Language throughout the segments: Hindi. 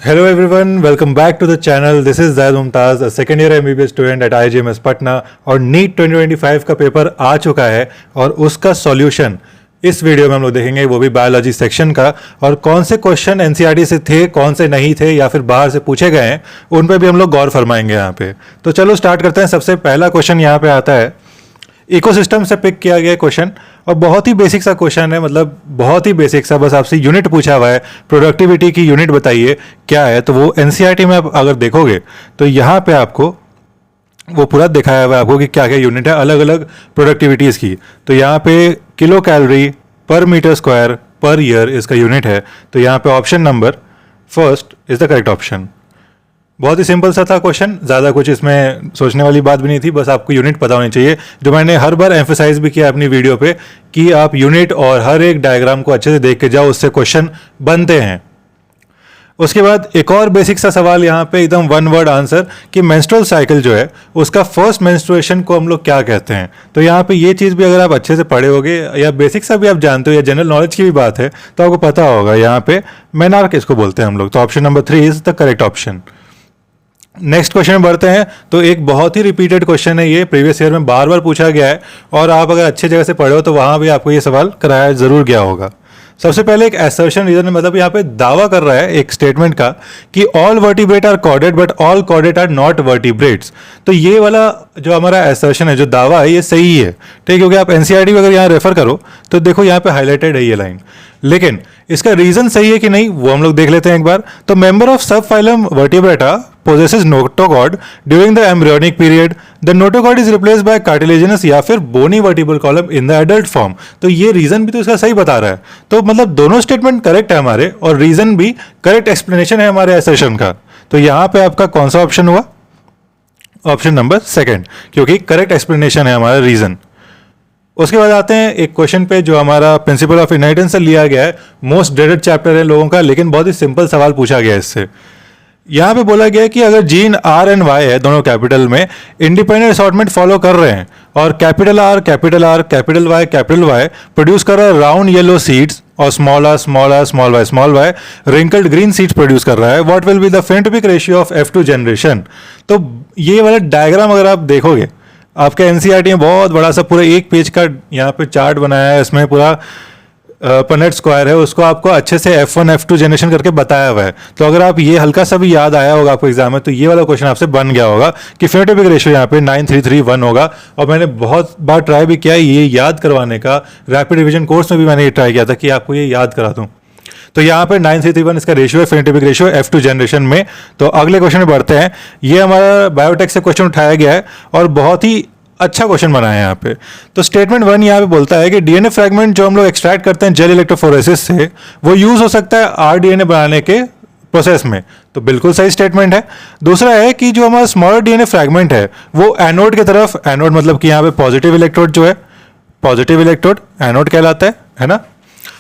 Hello everyone, welcome back to the channel. This is Zaid Mumtaz, a second year MBBS student at IGMS Patna और नीट 2025 का पेपर आ चुका है और उसका सॉल्यूशन इस वीडियो में हम लोग देखेंगे, वो भी बायोलॉजी सेक्शन का। और कौन से क्वेश्चन एनसीईआरटी से थे, कौन से नहीं थे या फिर बाहर से पूछे गए हैं, उन पे भी हम लोग गौर फरमाएंगे यहाँ पे। तो चलो स्टार्ट करते हैं। सबसे पहला क्वेश्चन यहाँ पे आता है, इकोसिस्टम से पिक किया गया क्वेश्चन और बहुत ही बेसिक सा क्वेश्चन है, मतलब बहुत ही बेसिक सा। बस आपसे यूनिट पूछा हुआ है, प्रोडक्टिविटी की यूनिट बताइए क्या है। तो वो एनसीईआरटी में आप अगर देखोगे तो यहाँ पे आपको वो पूरा दिखाया हुआ है आपको कि क्या क्या यूनिट है अलग अलग प्रोडक्टिविटीज़ की। तो यहाँ पे किलो कैलोरी पर मीटर स्क्वायर पर ईयर इसका यूनिट है। तो यहाँ पे option number first is the correct option. बहुत ही सिंपल सा था क्वेश्चन, ज़्यादा कुछ इसमें सोचने वाली बात भी नहीं थी, बस आपको यूनिट पता होनी चाहिए। जो मैंने हर बार एम्फेसाइज भी किया अपनी वीडियो पे कि आप यूनिट और हर एक डायग्राम को अच्छे से देख के जाओ, उससे क्वेश्चन बनते हैं। उसके बाद एक और बेसिक सा सवाल यहाँ पे, एकदम वन वर्ड आंसर कि मेंस्ट्रुअल साइकिल जो है उसका फर्स्ट मेंस्ट्रुएशन को हम लोग क्या कहते हैं। तो यहाँ पे ये चीज़ भी अगर आप अच्छे से पढ़े होगे या बेसिक सा भी आप जानते हो या जनरल नॉलेज की भी बात है तो आपको पता होगा यहाँ पे मेनार्क इसको बोलते हैं हम लोग। तो option number 3 is the correct option. Next question में बढ़ते हैं। तो एक बहुत ही रिपीटेड क्वेश्चन है, ये प्रीवियस ईयर में बार बार पूछा गया है और आप अगर अच्छे जगह से पढ़े हो तो वहाँ भी आपको ये सवाल कराया जरूर गया होगा। सबसे पहले एक असर्शन रीजन, मतलब यहाँ पे दावा कर रहा है एक स्टेटमेंट का कि all vertebrate are chordate but all chordate are not vertebrates. तो ये वाला जो हमारा असर्शन है, जो दावा है, ये सही है, ठीक है। क्योंकि आप एनसीईआरटी अगर यहाँ रेफर करो तो देखो यहाँ पे हाईलाइटेड है ये लाइन, लेकिन इसका रीजन सही है कि नहीं वो हम लोग देख लेते हैं एक बार। तो मेंबर ऑफ सब phylum vertebrata possesses notochord during the embryonic period. The notochord is replaced by cartilaginous या फिर bony vertebral column in the adult form. तो ये रीजन भी तो इसका सही बता रहा है। तो मतलब दोनों स्टेटमेंट करेक्ट है हमारे और रीजन भी करेक्ट एक्सप्लेनेशन है हमारे असर्शन का। तो यहाँ पे आपका कौन सा ऑप्शन हुआ? ऑप्शन नंबर 2, क्योंकि करेक्ट एक्सप्लेनेशन है हमारा रीजन। उसके बाद आते हैं एक क्वेश्चन पे जो हमारा प्रिंसिपल ऑफ इनहेरिटेंस से लिया गया है, मोस्ट ड्रेडेड चैप्टर है लोगों का, लेकिन बहुत ही सिंपल सवाल पूछा गया है इससे। यहाँ पे बोला गया है कि अगर जीन आर एंड वाई है, दोनों कैपिटल में, इंडिपेंडेंट असॉर्टमेंट फॉलो कर रहे हैं और capital R capital Y produce कर रहा है राउंड येलो सीड्स और small r small y wrinkled green seeds produce कर रहा है, what will be the phenotypic ratio of F2 generation. तो ये वाला डायग्राम अगर आप देखोगे, आपके एनसीईआरटी में बहुत बड़ा सा पूरा 1 पेज का यहाँ पे चार्ट बनाया है, इसमें पूरा पनेट स्क्वायर है, उसको आपको अच्छे से F1 F2 जनरेशन करके बताया हुआ है। तो अगर आप ये हल्का सा भी याद आया होगा आपको एग्जाम में, तो ये वाला क्वेश्चन आपसे बन गया होगा कि फेनोटाइपिक रेशियो यहाँ पे 9331 होगा। और मैंने बहुत बार ट्राई भी किया ये याद करवाने का, रैपिड रिवीजन कोर्स में भी मैंने ये ट्राई किया था कि आपको ये याद करा दूँ। तो यहाँ पे 9331 इसका रेशियो है, फेनोटाइपिक रेशियो F2 जनरेशन में। तो अगले क्वेश्चन में बढ़ते हैं। ये हमारा बायोटेक से क्वेश्चन उठाया गया है और बहुत ही अच्छा क्वेश्चन बना है यहाँ पे। तो स्टेटमेंट 1 यहाँ पे बोलता है कि डीएनए फ्रैगमेंट जो हम लोग एक्सट्रैक्ट करते हैं जेल इलेक्ट्रोफोरेसिस से, वो यूज हो सकता है आरडीएनए बनाने के प्रोसेस में। तो बिल्कुल सही स्टेटमेंट है। दूसरा है कि जो हमारा स्मॉलर डीएनए फ्रैगमेंट है वो एनोड की तरफ, एनोड मतलब कि यहाँ पे पॉजिटिव इलेक्ट्रोड जो है, पॉजिटिव इलेक्ट्रोड एनोड कहलाता है ना,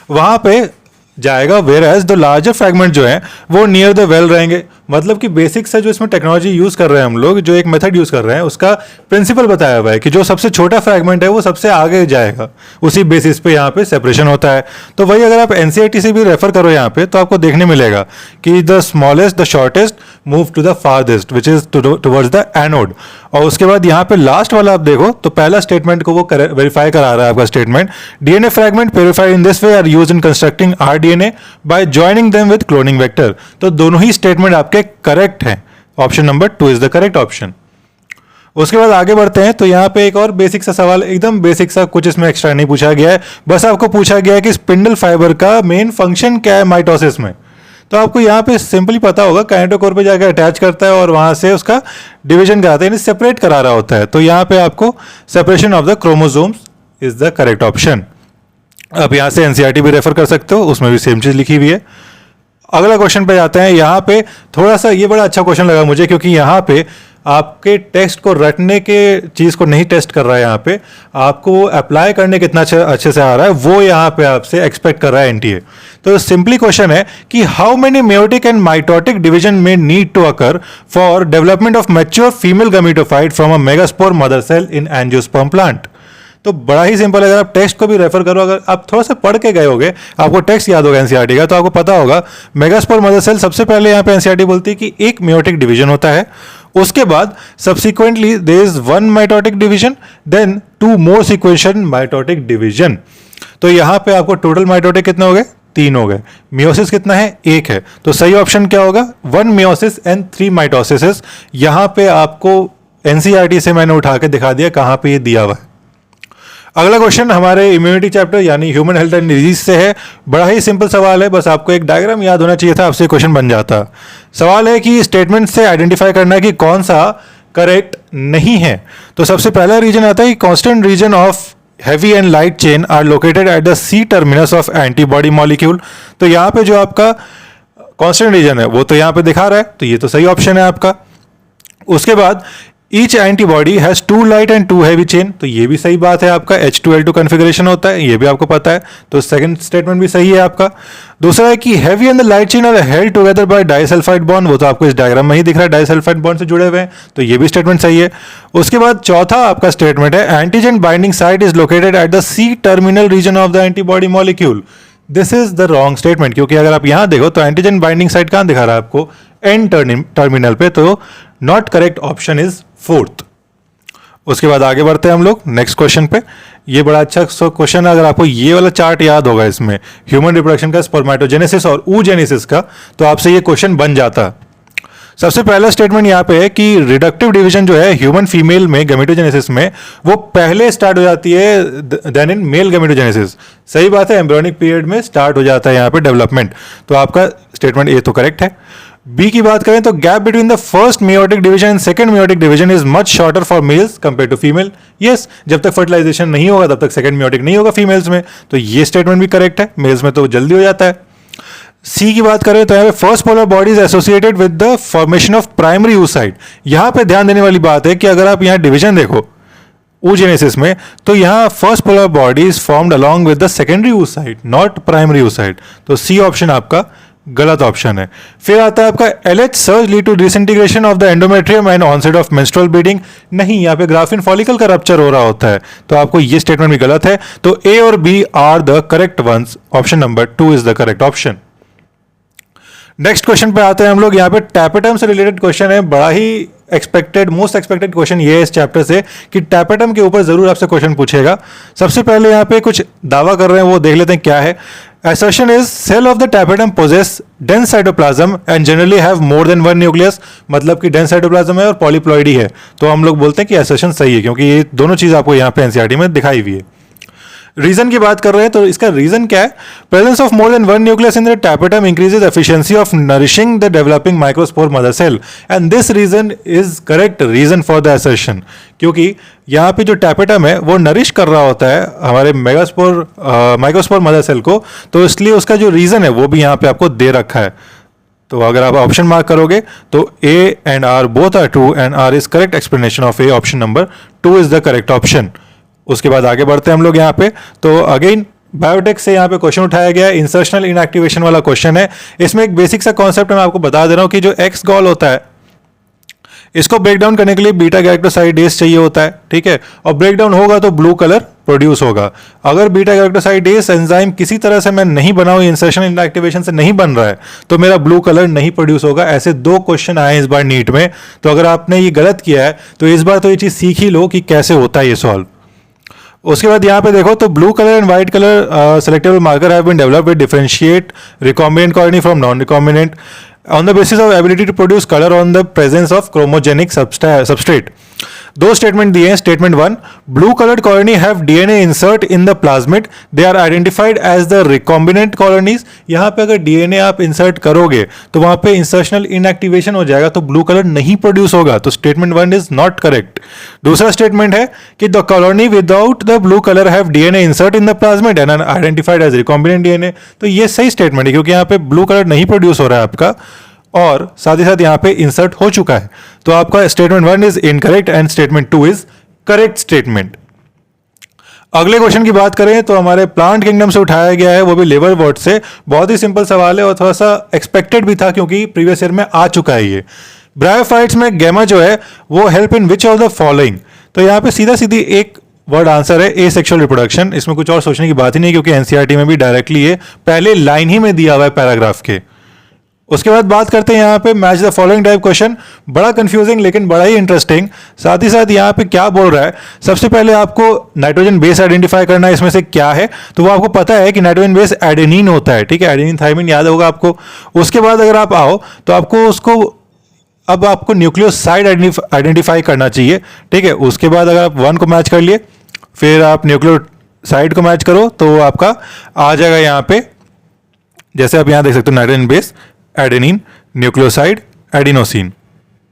वहां पे जाएगा। Whereas the larger fragment जो है वो नियर द वेल रहेंगे। मतलब कि बेसिक से जो इसमें टेक्नोलॉजी यूज कर रहे हैं हम लोग, जो एक मेथड यूज कर रहे हैं, उसका प्रिंसिपल बताया हुआ है कि जो सबसे छोटा फ्रैगमेंट है वो सबसे आगे जाएगा, उसी बेसिस पे यहाँ पे सेपरेशन होता है। तो वही अगर आप एनसीईआरटी से भी रेफर करो यहाँ पे तो आपको देखने मिलेगा कि the smallest the shortest move to the farthest which is towards the anode. और उसके बाद यहाँ पे लास्ट वाला आप देखो तो पहला स्टेटमेंट को वो वेरीफाई करा रहा है आपका statement, DNA fragment purified in this way are used in constructing rDNA by joining them with cloning vector. तो दोनों ही स्टेटमेंट आपके करेक्ट हैं। Option number 2 is the correct option. उसके बाद आगे बढ़ते हैं। तो यहाँ पे एक और बेसिक सा सवाल, एकदम बेसिक सा, कुछ इसमें एक्स्ट्रा नहीं पूछा गया है, बस आपको पूछा गया है कि स्पिंडल फाइबर का मेन फंक्शन क्या है माइटोसिस में। तो आपको यहाँ पे सिंपली पता होगा काइनेटोकोर पे जाकर अटैच करता है और वहां से उसका डिवीजन कराता है, यानी सेपरेट करा रहा होता है। तो यहाँ पे आपको separation of the chromosomes is the correct option. आप यहाँ से एनसीईआरटी भी रेफर कर सकते हो, उसमें भी सेम चीज लिखी हुई है। अगला क्वेश्चन पे जाते हैं। यहाँ पे थोड़ा सा ये बड़ा अच्छा क्वेश्चन लगा मुझे, क्योंकि यहाँ पे आपके टेक्स्ट को रटने के चीज को नहीं टेस्ट कर रहा है, यहाँ पे आपको अप्लाई करने कितना अच्छे से आ रहा है वो यहाँ पे आपसे एक्सपेक्ट कर रहा है एनटीए। तो सिंपली क्वेश्चन है कि how many meiotic and mitotic division में need to occur for development of mature female gametophyte from a megaspore mother cell in angiosperm plant. तो बड़ा ही सिंपल है, अगर आप टेक्स्ट को भी रेफर करो, अगर आप थोड़ा सा पढ़ के गए होगे, आपको टेक्स्ट याद होगा एनसीईआरटी का, तो आपको पता होगा मेगास्पोर मदर सेल सबसे पहले यहाँ पे एनसीईआरटी बोलती है कि एक मेयोटिक डिवीजन होता है, उसके बाद subsequently there is one mitotic division, then two more sequential mitotic division. तो यहाँ पे आपको टोटल माइटोटिक कितने हो गए? 3 हो गए। मियोसिस कितना है? 1 है। तो सही ऑप्शन क्या होगा? 1 मियोसिस एंड 3 माइटोसिस। यहां पे आपको एनसीईआरटी से मैंने उठा के दिखा दिया कहां पे ये दिया हुआ है। अगला क्वेश्चन हमारे इम्यूनिटी चैप्टर यानी ह्यूमन हेल्थ एंड डिजीज से है। बड़ा ही सिंपल सवाल है, बस आपको एक डायग्राम याद होना चाहिए था, आपसे क्वेश्चन बन जाता। सवाल है कि स्टेटमेंट से आइडेंटिफाई करना है कि कौन सा करेक्ट नहीं है। तो सबसे पहला रीजन आता है कि constant region of heavy and light chain are located at the C terminus of antibody molecule। तो यहाँ पे जो आपका कांस्टेंट रीजन है वो तो यहाँ पे दिखा रहा है, तो ये तो सही ऑप्शन है आपका। उसके बाद each antibody has 2 light and 2 heavy chain, तो ये भी सही बात है आपका। H2L2 कॉन्फ़िगरेशन होता है, ये भी आपको पता है, तो सेकंड स्टेटमेंट भी सही है आपका। दूसरा है कि heavy and the light chain are held together by disulphide bond, वो तो आपको इस डायग्राम में ही दिख रहा है, डाइसल्फाइड बॉन्ड से जुड़े हुए हैं, तो ये भी स्टेटमेंट सही है। उसके बाद चौथा आपका स्टेटमेंट है antigen binding site is located at the C terminal region of the antibody molecule. This is the wrong statement, क्योंकि अगर आप यहां देखो तो एंटीजन बाइंडिंग साइट कहां दिखा रहा है आपको? एन टर्मिनल पे, तो not correct option is 4th। उसके बाद आगे बढ़ते हैं हम लोग नेक्स्ट क्वेश्चन पे। ये बड़ा अच्छा क्वेश्चन है, अगर आपको ये वाला चार्ट याद होगा इसमें ह्यूमन रिप्रोडक्शन का, स्पर्मेटोजेनेसिस और oogenesis का, तो आपसे ये क्वेश्चन बन जाता। सबसे पहला स्टेटमेंट यहाँ पे है कि रिडक्टिव डिवीजन जो है ह्यूमन फीमेल में गैमेटोजेनेसिस में वो पहले स्टार्ट हो जाती है देन इन मेल गैमेटोजेनेसिस। सही बात है, एम्ब्रियोनिक पीरियड में स्टार्ट हो जाता है यहाँ पे डेवलपमेंट, तो आपका स्टेटमेंट ए तो करेक्ट है। बी की बात करें तो gap between the first meiotic division and second meiotic division is much shorter for males compare to female. Yes, जब तक फर्टिलाइजेशन नहीं होगा तब तक सेकंड मेयोटिक नहीं होगा फीमेल्स में, तो ये स्टेटमेंट भी करेक्ट है। मेल्स में तो जल्दी हो जाता है। सी की बात करें तो यहाँ पे first polar body is associated with the formation of primary oocyte। यहां पे ध्यान देने वाली बात है कि अगर आप यहाँ डिवीजन देखो oogenesis में, तो यहाँ first polar body is formed along with the secondary oocyte, not primary oocyte। तो सी ऑप्शन आपका गलत ऑप्शन है। फिर आता है आपका LH surge lead to disintegration of the endometrium and onset of menstrual bleeding. नहीं, यहाँ पे ग्राफिन फॉलिकल का रप्चर हो रहा होता है, तो आपको ये स्टेटमेंट भी गलत है। तो ए और B are the correct ones, option number 2 is the correct option. Next question पे आते हैं हम लोग। यहाँ पे टैपेटम से रिलेटेड क्वेश्चन है, बड़ा ही एक्सपेक्टेड, मोस्ट एक्सपेक्टेड क्वेश्चन ये है इस चैप्टर से कि टैपेटम के ऊपर जरूर आपसे क्वेश्चन पूछेगा। सबसे पहले यहाँ पे कुछ दावा कर रहे हैं, वो देख लेते हैं क्या है। Assertion is cell of the tapetum possess dense cytoplasm and generally have more than one nucleus। मतलब कि dense cytoplasm है और polyploidy है, तो हम लोग बोलते हैं कि assertion सही है, क्योंकि ये दोनों चीज आपको यहाँ पे एनसीईआरटी में दिखाई हुई है। रीजन की बात कर रहे हैं तो इसका रीजन क्या है? Presence of more than one nucleus in the tapetum increases efficiency of nourishing the developing microspore mother cell and this reason is correct reason for the assertion. क्योंकि यहाँ पे जो टैपेटम है वो नरिश कर रहा होता है हमारे माइक्रोस्पोर मदर सेल को, तो इसलिए उसका जो रीजन है वो भी यहाँ पे आपको दे रखा है। तो अगर आप ऑप्शन मार्क करोगे तो A and R both are true and R is correct explanation of A, option number 2 is the correct option. उसके बाद आगे बढ़ते हैं हम लोग यहाँ पे। तो अगेन बायोटेक से यहाँ पे क्वेश्चन उठाया गया है, इंसर्शनल इनएक्टिवेशन वाला क्वेश्चन है। इसमें एक बेसिक सा कॉन्सेप्ट मैं आपको बता दे रहा हूँ कि जो एक्स गॉल होता है इसको ब्रेक डाउन करने के लिए बीटा गैलेक्टोसाइडेज चाहिए होता है, ठीक है, और ब्रेक डाउन होगा तो ब्लू कलर प्रोड्यूस होगा। अगर बीटा गैलेक्टोसाइडेज एंजाइम किसी तरह से मैं नहीं बना हूं, इंसर्शन इनएक्टिवेशन से नहीं बन रहा है, तो मेरा ब्लू कलर नहीं प्रोड्यूस होगा। ऐसे 2 क्वेश्चन आए इस बार नीट में, तो अगर आपने ये गलत किया है तो इस बार तो ये चीज सीख ही लो कि कैसे होता है ये सॉल्व। उसके बाद यहाँ पे देखो तो blue colour and white colour selectable marker have been developed with differentiate recombinant colony from non recombinant on the basis of ability to produce color on the presence of chromogenic substrate। 2 statement दिए हैं। Statement 1, blue coloured colony have DNA insert in the plasmid, they are identified as the recombinant colonies. यहाँ पे अगर डीएनए आप इंसर्ट करोगे तो वहां पे इंसर्शनल इनएक्टिवेशन हो जाएगा, तो ब्लू कलर नहीं प्रोड्यूस होगा, तो स्टेटमेंट 1 इज नॉट करेक्ट। दूसरा स्टेटमेंट है कि the colony without the blue colour have DNA insert in the plasmid and identified as recombinant DNA, तो ये सही स्टेटमेंट है क्योंकि यहाँ पे ब्लू कलर नहीं प्रोड्यूस हो रहा है आपका और साथ ही साथ यहाँ पे इंसर्ट हो चुका है। तो आपका statement 1 is incorrect and statement 2 is correct statement. अगले क्वेश्चन की बात करें तो हमारे प्लांट किंगडम से उठाया गया है, वो भी लेबर वर्ड से। बहुत ही सिंपल सवाल है और थोड़ा सा एक्सपेक्टेड भी था क्योंकि प्रीवियस ईयर में आ चुका है ये। ब्रायोफाइट्स में गैमा जो है वो help in which of the following. तो यहाँ पे सीधा सीधी एक वर्ड आंसर है ए सेक्सुअल रिप्रोडक्शन। इसमें कुछ और सोचने की बात ही नहीं, क्योंकि एनसीईआरटी में भी डायरेक्टली ये पहले लाइन ही में दिया हुआ है पैराग्राफ के। उसके बाद बात करते हैं यहाँ पे match the following type question. बड़ा कंफ्यूजिंग लेकिन बड़ा ही इंटरेस्टिंग। साथ ही साथ यहाँ पे क्या बोल रहा है, सबसे पहले आपको नाइट्रोजन बेस आइडेंटिफाई करना है, इसमें से क्या है, तो वो आपको पता है कि नाइट्रोजन बेस एडेनिन होता है, ठीक है, एडेनिन थायमिन याद होगा आपको। उसके बाद अगर आप आओ तो आपको उसको अब आपको न्यूक्लियोसाइड आइडेंटिफाई करना चाहिए, ठीक है। उसके बाद अगर आप 1 को मैच कर लिए, फिर आप न्यूक्लियोसाइड को मैच करो, तो आपका आ जाएगा यहाँ पे, जैसे आप यहाँ देख सकते हो, nitrogen base adenine, nucleoside adenosine,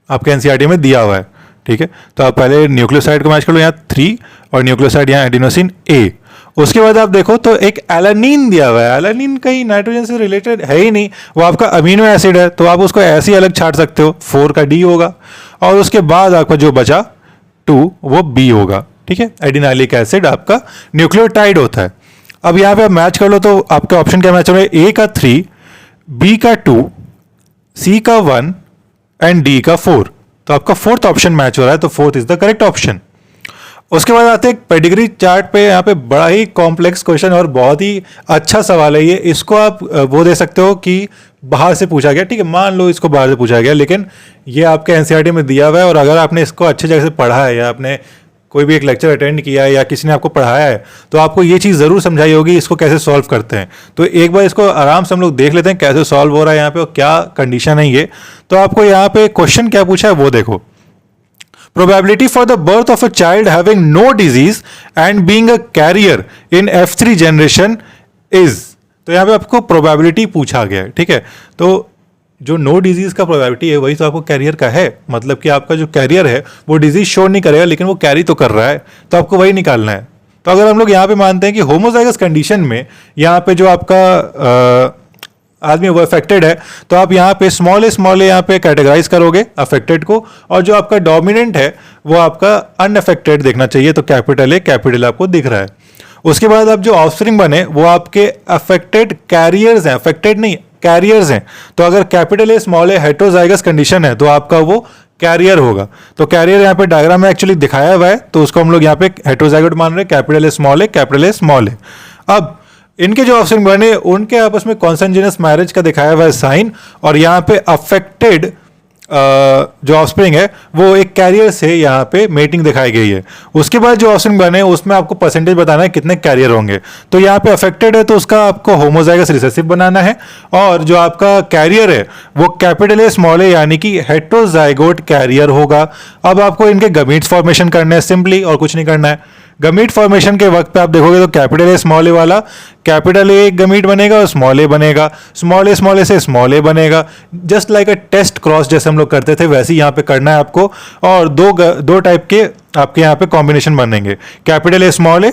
आपके एनसीईआरटी में दिया हुआ है, ठीक है। तो आप पहले न्यूक्लियोसाइड को मैच कर लो, यहाँ 3, और न्यूक्लियोसाइड यहाँ एडिनोसिन ए। उसके बाद आप देखो तो एक एलानिन दिया हुआ है। एलानिन कहीं नाइट्रोजन से रिलेटेड है ही नहीं, वो आपका अमीनो एसिड है, तो आप उसको ऐसे ही अलग छाट सकते हो, 4 का डी होगा, और उसके बाद आपका जो बचा 2 वो बी होगा, ठीक है। एडिनाइलिक एसिड आपका न्यूक्लियोटाइड होता है। अब यहाँ पे आप मैच कर लो तो आपका ऑप्शन क्या मैच हो रहा है, ए का 3, बी का 2, सी का 1 एंड डी का 4। तो आपका 4th ऑप्शन मैच हो रहा है, तो 4th is the correct option. उसके बाद आते हैं पेडिग्री चार्ट पे। यहाँ पे बड़ा ही कॉम्प्लेक्स क्वेश्चन और बहुत ही अच्छा सवाल है ये। इसको आप वो दे सकते हो कि बाहर से पूछा गया, ठीक है, मान लो इसको बाहर से पूछा गया, लेकिन ये आपके एनसीईआरटी में दिया हुआ है, और अगर आपने इसको अच्छी जगह से पढ़ा है या आपने कोई भी एक लेक्चर अटेंड किया है या किसी ने आपको पढ़ाया है, तो आपको ये चीज़ ज़रूर समझाई होगी इसको कैसे सॉल्व करते हैं। तो एक बार इसको आराम से हम लोग देख लेते हैं कैसे सॉल्व हो रहा है यहाँ पे और क्या कंडीशन है ये। तो आपको यहाँ पे क्वेश्चन क्या पूछा है वो देखो। Probability for the birth of a child having no disease and being a carrier in F3 generation is। तो यहाँ पे आपको प्रोबेबिलिटी पूछा गया है, ठीक है। तो जो नो डिजीज का प्रोबेबिलिटी है वही तो आपको कैरियर का है, मतलब कि आपका जो कैरियर है वो डिजीज शो नहीं करेगा, लेकिन वो कैरी तो कर रहा है, तो आपको वही निकालना है। तो अगर हम लोग यहाँ पे मानते हैं कि होमोजाइगस कंडीशन में यहाँ पे जो आपका आदमी वो अफेक्टेड है, तो आप यहाँ पे स्मॉल ए यहाँ पे कैटेगराइज करोगे अफेक्टेड को, और जो आपका डोमिनेंट है वो आपका अनअफेक्टेड देखना चाहिए, तो कैपिटल ए आपको दिख रहा है। उसके बाद अब जो ऑफस्प्रिंग बने वो आपके अफेक्टेड कैरियर्स हैं, अफेक्टेड नहीं कैरियर्स हैं। तो अगर capital A small A heterozygous condition है तो आपका वो कैरियर होगा। तो कैरियर यहाँ पे डायग्राम में एक्चुअली दिखाया हुआ है, तो उसको हम लोग यहाँ पे हेटेरोजाइगोट मान रहे हैं, कैपिटल ए स्मॉल ए। अब इनके जो ऑप्शन बने उनके आपस में कॉन्सेंजिनस मैरिज का दिखाया हुआ है साइन, और यहाँ पे अफेक्टेड जो ऑफस्प्रिंग है वो एक कैरियर से यहाँ पे मेटिंग दिखाई गई है। उसके बाद जो ऑप्शन बने उसमें आपको परसेंटेज बताना है कितने कैरियर होंगे। तो यहाँ पे अफेक्टेड है तो उसका आपको होमोजाइगस रिसेसिव बनाना है, और जो आपका कैरियर है वो कैपिटल ए स्मॉल ए यानी कि हेटेरोजाइगोट कैरियर होगा। अब आपको इनके गमीट्स फॉर्मेशन करने हैं सिंपली, और कुछ नहीं करना है। गमीट फॉर्मेशन के वक्त पे आप देखोगे तो कैपिटल ए स्मॉल ए वाला कैपिटल ए गमीट बनेगा और स्मॉल ए बनेगा, स्मॉल ए से स्मॉल ए बनेगा, just like a test cross जैसे हम लोग करते थे वैसे ही यहाँ पे करना है आपको। और दो टाइप के आपके यहाँ पे कॉम्बिनेशन बनेंगे, कैपिटल ए स्मॉल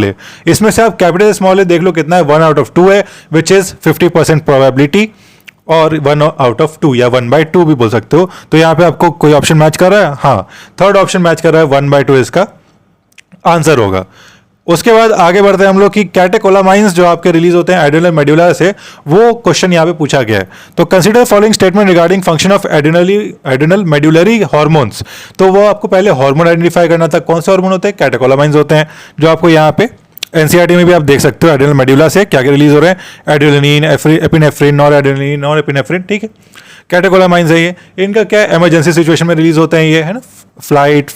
ए। इसमें से आप कैपिटल ए स्मॉल ए देख लो कितना है, 1 आउट ऑफ 2 है, विच इज 50% प्रोबेबिलिटी, और 1 आउट ऑफ 2 या 1/2 भी बोल सकते हो। तो यहाँ पे आपको कोई ऑप्शन मैच कर रहा है, हाँ 3rd ऑप्शन मैच कर रहा है, 1/2 इसका आंसर होगा। उसके बाद आगे बढ़ते हैं हम लोग कि कैटेकोलामाइंस जो आपके रिलीज होते हैं एड्रेनल मेडुला से, वो क्वेश्चन यहाँ पे पूछा गया है। तो consider following statement regarding function of adrenal medullary hormones. तो वो आपको पहले हार्मोन आइडेंटिफाई करना था, कौन से हार्मोन होते हैं, कैटेकोलामाइंस होते हैं, जो आपको यहाँ पे एनसीईआरटी में भी आप देख सकते हो एड्रेनल मेडुला से क्या क्या रिलीज हो रहे हैं, adrenaline, epinephrine, nor adrenaline, nor epinephrine, ठीक है। कैटेकोलामाइंस है ये, इनका क्या इमरजेंसी सिचुएशन में रिलीज होते हैं ये, है ना, फ्लाइट,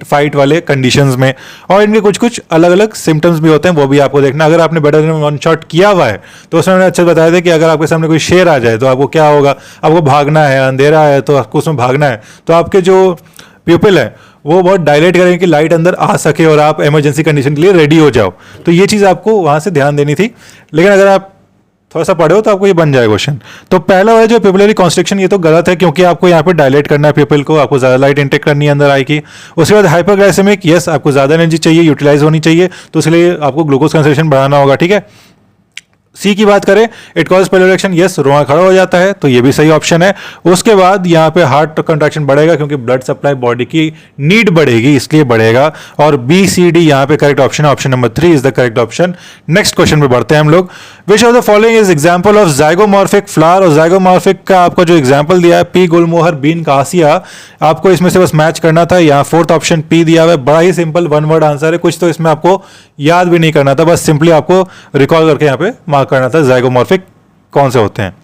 फाइट वाले कंडीशंस में, और इनके कुछ कुछ अलग अलग सिम्टम्स भी होते हैं, वो भी आपको देखना। अगर आपने बेटर देन वन शॉट किया हुआ है तो उसमें अच्छे से बताया था कि अगर आपके सामने कोई शेर आ जाए तो आपको क्या होगा, आपको भागना है, अंधेरा है तो आपको उसमें भागना है, तो आपके जो प्यूपिल है वो बहुत डायलेट करेंगे कि लाइट अंदर आ सके और आप इमरजेंसी कंडीशन के लिए रेडी हो जाओ। तो ये चीज़ आपको वहाँ से ध्यान देनी थी, लेकिन अगर आप थोड़ा सा पढ़े हो तो आपको ये बन जाए क्वेश्चन। तो पहला है जो प्यूपिलरी कॉन्स्ट्रिक्शन, ये तो गलत है क्योंकि आपको यहाँ पे डायलेट करना है प्यूपिल को, आपको ज़्यादा लाइट इंटेक करनी है अंदर आएगी। उसके बाद हाइपरग्लाइसेमिक, यस आपको ज़्यादा एनर्जी चाहिए, यूटिलाइज होनी चाहिए, तो इसलिए आपको ग्लूकोज कंसंट्रेशन बढ़ाना होगा, ठीक है। सी की बात करें, इट कॉज पेलोरेक्शन, यस रोआ खड़ा हो जाता है, तो ये भी सही ऑप्शन है। उसके बाद यहाँ पे हार्ट कंट्रैक्शन बढ़ेगा क्योंकि ब्लड सप्लाई बॉडी की नीड बढ़ेगी इसलिए बढ़ेगा। और बी सी डी यहाँ पे करेक्ट ऑप्शन है, option number 3 is the correct option. Next question पे बढ़ते हैं हम लोग। विच of the following is example of zygomorphic flower. और जाइगोमॉर्फिक का आपका जो एग्जाम्पल दिया है पी गुलमोहर बीन कासिया, आपको इसमें से बस मैच करना था। यहाँ फोर्थ ऑप्शन पी दिया हुआ है, बड़ा ही सिंपल वन वर्ड आंसर है, कुछ तो इसमें आपको याद भी नहीं करना था, बस सिंपली आपको रिकॉल करके यहाँ पे मार्क करना था जाइगोमॉर्फिक कौन से होते हैं।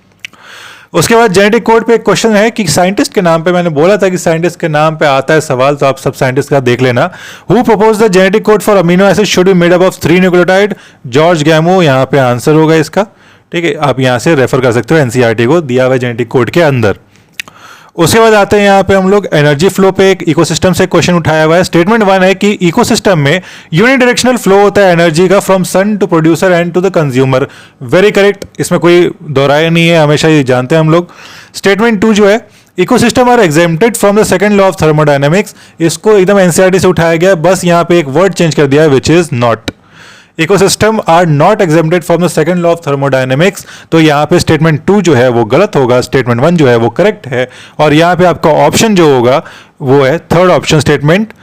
उसके बाद जेनेटिक कोड पे एक क्वेश्चन है कि साइंटिस्ट के नाम पे, मैंने बोला था कि साइंटिस्ट के नाम पे आता है सवाल, तो आप सब साइंटिस्ट का देख लेना। Who propose the genetic code for amino acid should be made up of 3 nucleotide. George Gamow यहाँ पे आंसर होगा इसका, ठीक है, आप यहाँ से रेफर कर सकते हो एनसीईआरटी को दिया हुआ जेनेटिक कोड के अंदर। उसके बाद आते हैं यहाँ पे हम लोग एनर्जी फ्लो पे, एक इकोसिस्टम से क्वेश्चन उठाया हुआ है। स्टेटमेंट 1 है कि इकोसिस्टम में यूनिडायरेक्शनल फ्लो होता है एनर्जी का from sun to producer and to the consumer. Very correct, इसमें कोई दोहराया नहीं है, हमेशा ये जानते हैं हम लोग। स्टेटमेंट 2 जो है, ecosystem are exempted from the second law of thermodynamics, इसको एकदम एनसीईआरटी से उठाया गया, बस यहाँ पे एक वर्ड चेंज कर दिया है which is not. Ecosystem are not exempted from the second law of thermodynamics, तो यहाँ पे स्टेटमेंट 2 जो है वो गलत होगा, स्टेटमेंट 1 जो है वो करेक्ट है। और यहाँ पे आपका ऑप्शन जो होगा वो है third option, statement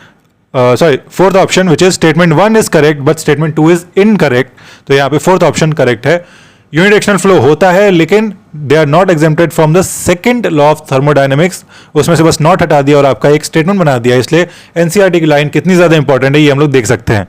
fourth option which is statement 1 is correct but statement 2 is incorrect, तो यहाँ पे फोर्थ ऑप्शन करेक्ट है। यूनिडायरेक्शनल फ्लो होता है लेकिन they are not exempted from the second law of thermodynamics, उसमें से बस नॉट हटा दिया और आपका एक स्टेटमेंट बना दिया, इसलिए एनसीईआरटी की लाइन कितनी ज्यादा इंपॉर्टेंट है ये हम लोग देख सकते हैं।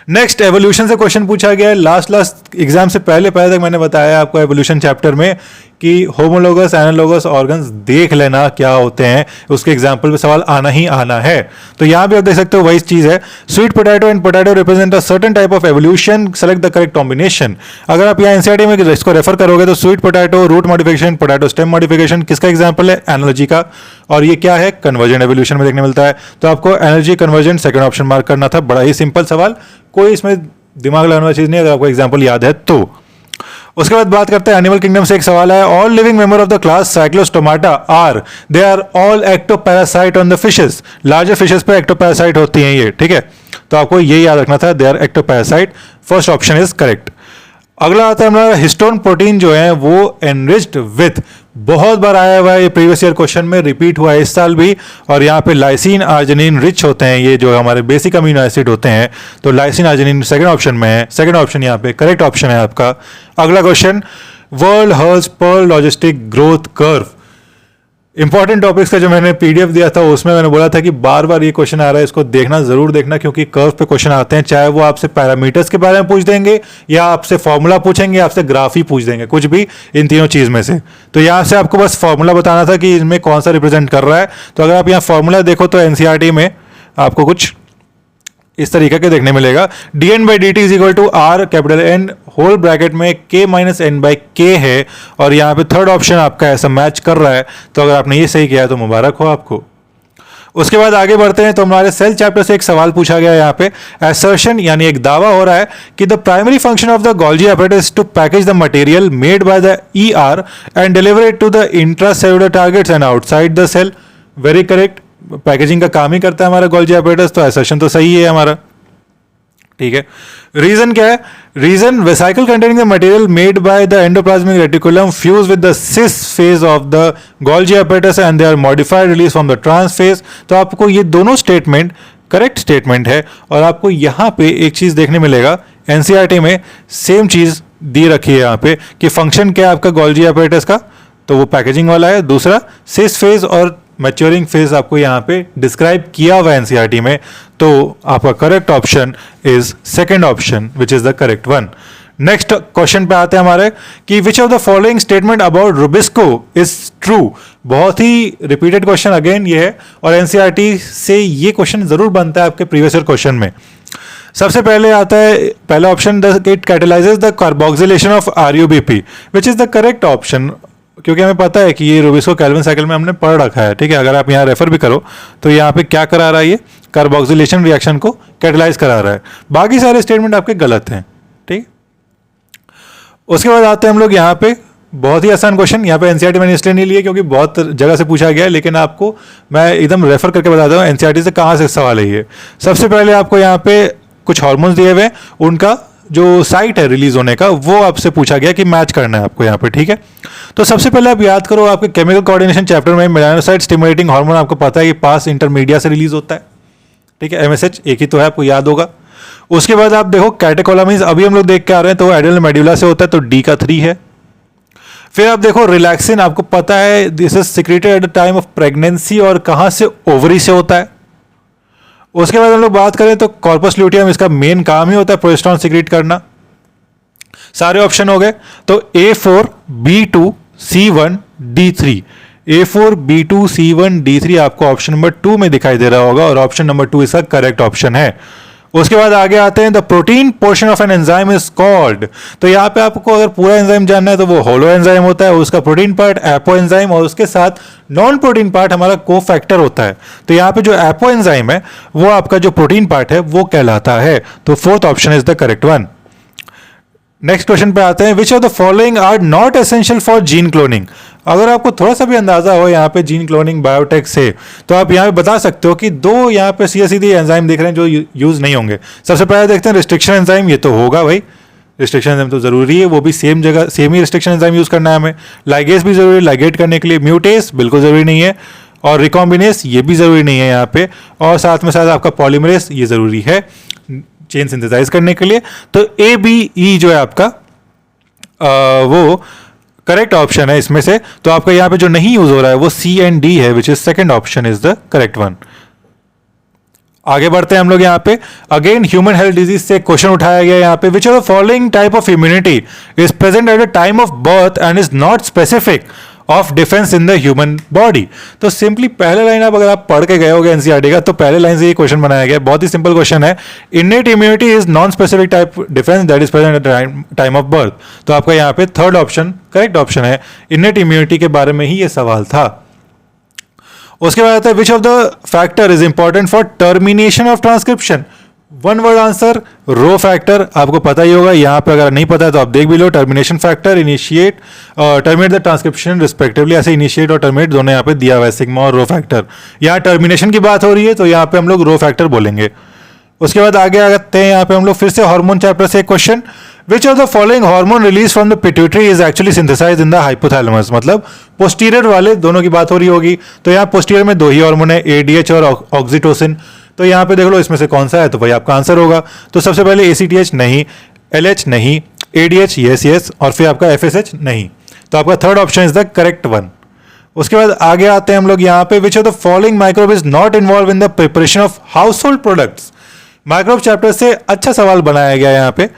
नेक्स्ट एवोल्यूशन से क्वेश्चन पूछा गया है। लास्ट एग्जाम से पहले तक मैंने बताया आपको एवोल्यूशन चैप्टर में कि होमोलोगस एनालोगस ऑर्गन्स देख लेना क्या होते हैं, उसके एग्जाम्पल पे सवाल आना ही आना है। तो यहाँ भी आप देख सकते हो वही चीज है, sweet potato and potato represent a certain type of evolution, select the correct combination. अगर आप यहाँ एनसीईआरटी में इसको रेफर करोगे तो sweet potato, root modification, potato stem modification किसका एग्जाम्पल है, एनालॉजी का, और ये क्या है, कन्वर्जन एवोल्यूशन में देखने मिलता है। तो आपको energy conversion second option mark करना था, बड़ा ही सिंपल सवाल, कोई इसमें दिमाग लगाने वाली चीज नहीं, अगर आपको एग्जाम्पल याद है तो। उसके बाद बात करते हैं एनिमल किंगडम से एक सवाल है, all living member of the class cyclostomata are they are all ectoparasite on the fishes. Larger fishes पे एक्टोपैरासाइट होती हैं ये, ठीक है, तो आपको ये याद रखना था, they are ectoparasite, first option is correct. अगला आता है हमारा हिस्टोन प्रोटीन जो है वो एनरिच्ड विथ, बहुत बार आया हुआ है ये, प्रीवियस ईयर क्वेश्चन में रिपीट हुआ है इस साल भी, और यहाँ पे लाइसिन आर्जिनिन रिच होते हैं, ये जो हमारे बेसिक अमीनो एसिड होते हैं, तो लाइसिन आर्जिनिन सेकंड ऑप्शन में है, सेकंड ऑप्शन यहाँ पे करेक्ट ऑप्शन है आपका। अगला क्वेश्चन, वर्ल्ड हर्ज पर logistic growth curve, important topics का जो मैंने पीडीएफ दिया था उसमें मैंने बोला था कि बार बार ये क्वेश्चन आ रहा है, इसको देखना जरूर देखना, क्योंकि कर्व पे क्वेश्चन आते हैं, चाहे वो आपसे पैरामीटर्स के बारे में पूछ देंगे या आपसे फॉर्मूला पूछेंगे, आपसे ग्राफ ही पूछ देंगे, कुछ भी इन तीनों चीज में से। तो यहाँ से आपको बस फॉर्मूला बताना था कि इसमें कौन सा रिप्रेजेंट कर रहा है। तो अगर आप यहाँ फॉर्मूला देखो तो एनसीईआरटी में आपको कुछ इस तरीके के देखने मिलेगा, dn by dt is equal to r capital N whole bracket में k minus N by K है, और यहाँ पे थर्ड ऑप्शन आपका ऐसा मैच कर रहा है, तो अगर आपने ये सही किया है तो मुबारक हो आपको। उसके बाद आगे बढ़ते हैं तो हमारे सेल चैप्टर से एक सवाल पूछा गया है यहाँ पे, असर्शन यानी एक दावा हो रहा है कि the primary function of the Golgi apparatus to package the material made by the ER and deliver it to the intracellular targets and outside the cell. Very correct, packaging का काम ही करता है हमारा गोल्जी apparatus, तो असर्शन तो सही है हमारा, ठीक है। रीजन क्या है, reason vesicle containing the material made by the endoplasmic reticulum fuse with the cis phase of the Golgi apparatus and they are modified release from the trans phase. तो आपको ये दोनों स्टेटमेंट करेक्ट स्टेटमेंट है, और आपको यहाँ पे एक चीज देखने मिलेगा एनसीईआरटी में सेम चीज दी रखी है यहाँ पे कि फंक्शन क्या है आपका गोल्जी apparatus का, तो वो पैकेजिंग वाला है। दूसरा सिस फेज और मैच्योरिंग फेज आपको यहाँ पे डिस्क्राइब किया हुआ है एनसीईआरटी में, तो आपका correct option is second option which is the correct one. Next question पे आते हैं हमारे कि विच of the following statement about Rubisco is true. बहुत ही रिपीटेड क्वेश्चन अगेन ये है, और एनसीईआरटी से ये क्वेश्चन जरूर बनता है आपके प्रीवियस ईयर क्वेश्चन में। सबसे पहले आता है पहला option, it catalyses the carboxylation of RuBP which is the correct option, क्योंकि हमें पता है कि ये रुबिस्को केल्विन साइकिल में हमने पढ़ रखा है, ठीक है। अगर आप यहाँ रेफर भी करो तो यहाँ पे क्या करा रहा है, ये कार्बोक्सिलेशन रिएक्शन को कैटेलाइज करा रहा है। बाकी सारे स्टेटमेंट आपके गलत हैं, ठीक। उसके बाद आते हैं हम लोग यहाँ पे, बहुत ही आसान क्वेश्चन, यहाँ पे एनसीईआरटी मैंने इसलिए नहीं लिया क्योंकि बहुत जगह से पूछा गया है, लेकिन आपको मैं एकदम रेफर करके बताता हूँ एनसीईआरटी से कहाँ से सवाल है ये। सबसे पहले आपको यहाँ पे कुछ हार्मोन्स दिए हुए हैं, उनका जो साइट है रिलीज होने का वो आपसे पूछा गया कि मैच करना है आपको यहाँ पे, ठीक है। तो सबसे पहले आप याद करो, आपके केमिकल कोऑर्डिनेशन चैप्टर में मेलानोसाइट स्टिमुलेटिंग हार्मोन आपको पता है कि पास इंटरमीडिया से रिलीज होता है, ठीक है। MSH एक ही तो है, आपको याद होगा। उसके बाद आप देखो कैटेकोलामिन्स अभी हम लोग देख के आ रहे हैं, तो वो एड्रेनल मेडुला से होता है, तो D का 3 है। फिर आप देखो रिलैक्सिन, आपको पता है this is secreted eight the time of pregnancy, और कहां से, ओवरी से होता है। उसके बाद हम लोग बात करें तो कॉर्पस ल्यूटियम, इसका मेन काम ही होता है प्रोजेस्टेरॉन सिक्रेट करना। सारे ऑप्शन हो गए, तो A4 B2 C1 D3, A4 B2 C1 D3 आपको ऑप्शन नंबर 2 में दिखाई दे रहा होगा, और ऑप्शन नंबर 2 इसका करेक्ट ऑप्शन है। उसके बाद आगे आते हैं, the protein portion of an enzyme is called. तो यहाँ पे आपको अगर पूरा एंजाइम जानना है तो वो होलो एंजाइम होता है, उसका प्रोटीन पार्ट एपो एंजाइम, और उसके साथ नॉन प्रोटीन पार्ट हमारा कोफैक्टर होता है। तो यहाँ पे जो एपो एंजाइम है वो आपका जो प्रोटीन पार्ट है वो कहलाता है। तो fourth option is the correct one. Next question पे आते हैं, which of the following are not essential for gene cloning. अगर आपको थोड़ा सा भी अंदाजा हो यहाँ पे जीन क्लोनिंग बायोटेक से, तो आप यहाँ पे बता सकते हो कि दो यहाँ पे सीधे एंजाइम दिख रहे हैं जो यूज नहीं होंगे। सबसे पहले देखते हैं रिस्ट्रिक्शन एंजाइम, ये तो होगा भाई, रिस्ट्रिक्शन एंजाइम तो जरूरी है, वो भी सेम जगह सेम ही रिस्ट्रिक्शन एंजाइम यूज करना है हमें। लाइगेस भी जरूरी है लाइगेट करने के लिए, म्यूटेस बिल्कुल जरूरी नहीं है, और रिकॉम्बिनेस ये भी जरूरी नहीं है यहाँ पे, और साथ में साथ आपका पॉलीमरेस ये जरूरी है चेन सिंथेसाइज करने के लिए। तो ABE जो है आपका वो करेक्ट ऑप्शन है इसमें से। तो आपका यहाँ पे जो नहीं यूज हो रहा है वो C and D है, which is second option is the correct one. आगे बढ़ते हैं हम लोग यहाँ पे, अगेन ह्यूमन हेल्थ डिजीज से क्वेश्चन उठाया गया यहाँ पे, which are the following type of immunity is present at the time of birth and is not specific of defence in the human body. तो सिंपली पहले लाइन आप अगर आप पढ़ के गए होगे एनसीईआरटी का, तो पहले लाइन से ये क्वेश्चन बनाया गया, बहुत ही सिंपल क्वेश्चन है। Innate immunity is non specific type defence that is present at time of birth. तो आपका यहाँ पे थर्ड ऑप्शन करेक्ट ऑप्शन है, इनेट इम्यूनिटी के बारे में ही ये सवाल था। उसके बाद आता है, which of the factor is important for termination of transcription. One word answer, rho factor, आपको पता ही होगा। यहाँ पे अगर नहीं पता है तो आप देख भी लो, termination factor, initiate terminate the transcription respectively, ऐसे इनिशिएट और टर्मिनेट दोनों यहाँ पे दिया हुआ है, सिग्मा और रो फैक्टर। यहाँ टर्मिनेशन की बात हो रही है तो यहाँ पे हम लोग रो फैक्टर बोलेंगे। उसके बाद आगे आते हैं यहाँ पे हम लोग फिर से हार्मोन चैप्टर से एक question, which of the following hormone release from the pituitary is actually synthesised in the hypothalamus. मतलब पोस्टीरियर वाले दोनों की बात हो रही होगी, तो यहाँ पोस्टीरियर में दो ही हार्मोन है, ADH और ऑक्सीटोसिन। तो यहाँ पे देख लो इसमें से कौन सा है, तो भाई आपका आंसर होगा। तो सबसे पहले ACTH नहीं, LH नहीं, ADH yes, और फिर आपका FSH नहीं। तो आपका third option is the correct one. उसके बाद आगे आते हैं हम लोग यहाँ पे, which of the following microbe is not involve in the preparation of house hold products. Microbe chapter से अच्छा सवाल बनाया गया यहाँ पे,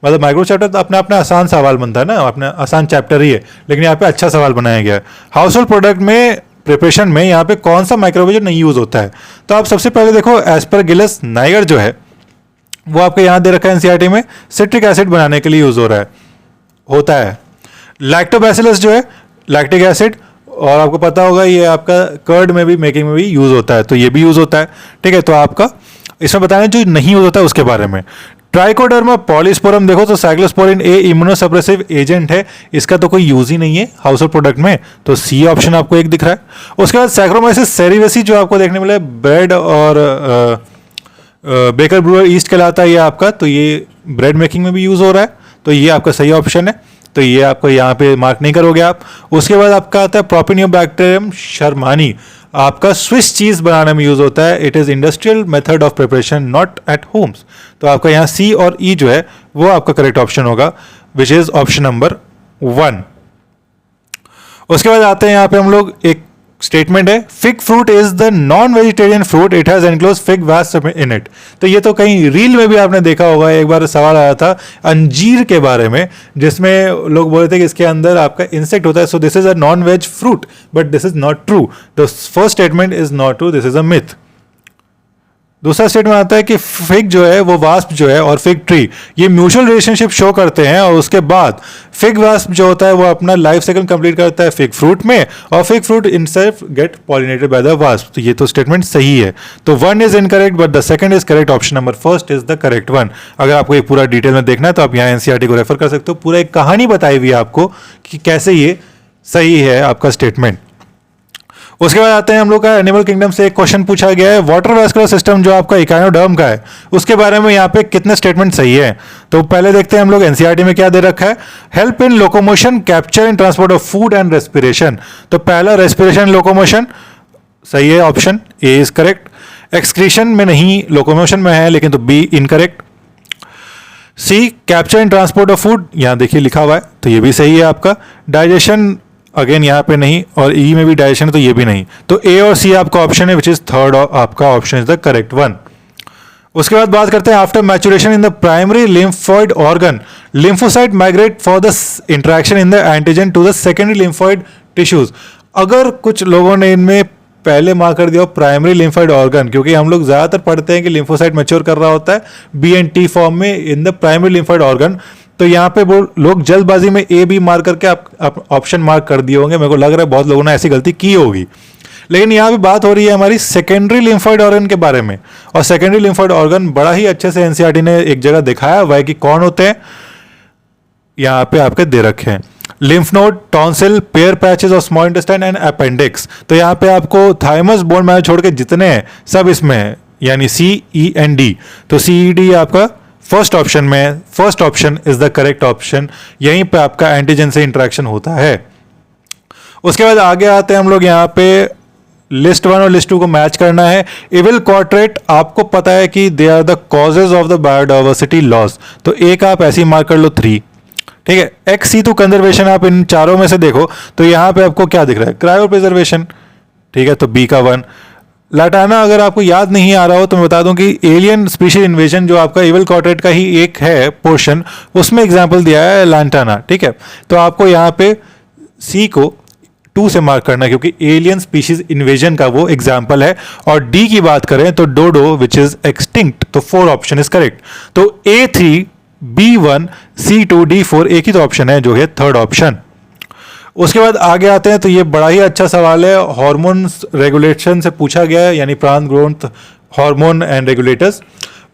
मतलब माइक्रोब चैप्टर तो अपना अपना आसान सवाल बनता है ना, अपना आसान चैप्टर ही है, लेकिन यहाँ पे अच्छा सवाल बनाया गया है। हाउस होल्ड प्रोडक्ट में प्रिपरेशन में यहाँ पे कौन सा माइक्रोब जो नहीं यूज होता है। तो आप सबसे पहले देखो, एस्परगिलस नाइगर जो है वो आपके यहाँ दे रखा है एनसीईआरटी में, सिट्रिक एसिड बनाने के लिए यूज हो रहा है, होता है। लैक्टोबैसिलस जो है लैक्टिक एसिड, और आपको पता होगा ये आपका कर्ड में भी मेकिंग में भी यूज होता है, तो ये भी यूज होता है, ठीक है। तो आपका इसमें बताना जो नहीं यूज होता है उसके बारे में। ट्राइकोडर्मा पॉलीस्पोरम देखो तो साइक्लोस्पोरिन ए इम्यूनोसप्रेसिव एजेंट है, इसका तो कोई यूज ही नहीं है हाउस होल्ड प्रोडक्ट में, तो सी ऑप्शन आपको एक दिख रहा है। उसके बाद सैक्रोमाइसिस सेरिवेसी जो आपको देखने मिला है, ब्रेड और बेकर ब्रूअर ईस्ट कहलाता है ये आपका, तो ये ब्रेड मेकिंग में भी यूज हो रहा है, तो ये आपका सही ऑप्शन है, तो ये आपको यहाँ पे मार्क नहीं करोगे आप। उसके बाद आपका आता है प्रोपिनियोबैक्टीरियम शर्मानी, आपका स्विस चीज बनाने में यूज होता है, it is industrial method of preparation not at Holmes. तो आपका यहाँ सी और ई जो है वो आपका करेक्ट ऑप्शन होगा, विच इज ऑप्शन नंबर 1। उसके बाद आते हैं यहाँ पे हम लोग, एक स्टेटमेंट है, fig fruit is the non vegetarian fruit, it has enclose fig wasp in it. तो ये तो कहीं रील में भी आपने देखा होगा, एक बार सवाल आया था अंजीर के बारे में, जिसमें लोग बोल रहे थे कि इसके अंदर आपका इंसेक्ट होता है, so this is a non veg fruit, but this is not true. The first statement is not true, this is a myth. दूसरा स्टेटमेंट आता है कि फिग जो है वो वास्प जो है और फिग ट्री ये म्यूचुअल रिलेशनशिप शो करते हैं, और उसके बाद फिग वास्प जो होता है वो अपना लाइफ साइकिल कंप्लीट करता है फिग फ्रूट में, और fig fruit itself gets pollinated by the wasp. तो ये तो स्टेटमेंट सही है, तो 1 is incorrect but the second is correct, option number first is the correct one. अगर आपको ये पूरा डिटेल में देखना है तो आप यहाँ एनसीईआरटी को रेफर कर सकते हो, पूरा एक कहानी बताई हुई है आपको कि कैसे ये सही है आपका स्टेटमेंट। उसके बाद आते हैं हम लोग का एनिमल किंगडम से एक क्वेश्चन पूछा गया है, वाटर वैस्कुलर सिस्टम जो आपका इकाइनोडर्म का है उसके बारे में यहाँ पे कितने स्टेटमेंट सही है। तो पहले देखते हैं हम लोग एनसीईआरटी में क्या दे रखा है। Help in locomotion, capture and transport of food and respiration. तो पहला रेस्पिरेशन लोकोमोशन सही है, option A is correct. Excretion में नहीं, लोकोमोशन में है लेकिन, तो B incorrect. C capture and transport of food, यहां देखिए लिखा हुआ है तो ये भी सही है आपका। डाइजेशन अगेन यहाँ पे नहीं, और ई में भी डाइजेशन है तो ये भी नहीं। तो ए और सी आपका ऑप्शन है विच इज थर्ड, आपका option is the correct one. उसके बाद बात करते हैं after maturation in the primary lymphoid organ lymphocyte migrate for the interaction in the antigen to the secondary lymphoid tissues. अगर कुछ लोगों ने इनमें पहले मार्क कर दिया प्राइमरी लिम्फॉइड ऑर्गन, क्योंकि हम लोग ज्यादातर पढ़ते हैं कि लिम्फोसाइट मैच्योर कर रहा होता है बी एंड टी फॉर्म में इन द प्राइमरी लिम्फॉइड ऑर्गन, तो यहाँ पे वो लोग जल्दबाजी में ए बी मार्क करके आप ऑप्शन मार्क कर दिए होंगे। मेरे को लग रहा है बहुत लोगों ने ऐसी गलती की होगी, लेकिन यहाँ पे बात हो रही है हमारी सेकेंडरी लिम्फॉइड ऑर्गन के बारे में, और सेकेंडरी लिम्फॉइड ऑर्गन बड़ा ही अच्छे से एनसीईआरटी ने एक जगह दिखाया हुआ है कि कौन होते हैं, यहाँ पे आपके दे रखे हैं। Lymph node, tonsil, pair patches और स्मॉल इंटेस्टाइन एंड अपेंडिक्स। तो यहाँ पे आपको थाइमस, बोन मैरो छोड़ के जितने हैं सब इसमें है, यानी सी ई एन डी। तो सी ई डी आपका फर्स्ट ऑप्शन में है, first option is the correct option. यहीं पे आपका एंटीजन से इंटरेक्शन होता है। उसके बाद आगे आते हैं हम लोग, यहाँ पे लिस्ट 1 और लिस्ट 2 को मैच करना है। इविल क्वाड्रेट, आपको पता है कि they are the causes of the biodiversity loss, तो एक आप ऐसे ही मार्क कर लो 3, ठीक है। एक्स सी टू कंजर्वेशन, आप इन चारों में से देखो तो यहाँ पे आपको क्या दिख रहा है, क्रायो प्रिजर्वेशन, ठीक है, तो बी का 1। लाटाना अगर आपको याद नहीं आ रहा हो तो मैं बता दूं कि एलियन स्पीशीज इन्वेजन जो आपका इविल क्वाड्रेट का ही एक है पोर्शन, उसमें एग्जाम्पल दिया है लांटाना, ठीक है। तो आपको यहाँ पे सी को 2 से मार्क करना है क्योंकि एलियन स्पीशीज इन्वेजन का वो एग्जाम्पल है। और डी की बात करें तो डोडो विच इज एक्सटिंक्ट, तो 4 ऑप्शन इज करेक्ट। तो A3, B1, C2, D4 एक ही तो ऑप्शन है जो है थर्ड ऑप्शन। उसके बाद आगे आते हैं तो ये बड़ा ही अच्छा सवाल है, हार्मोन्स रेगुलेशन से पूछा गया है, यानी plant growth hormone and regulators.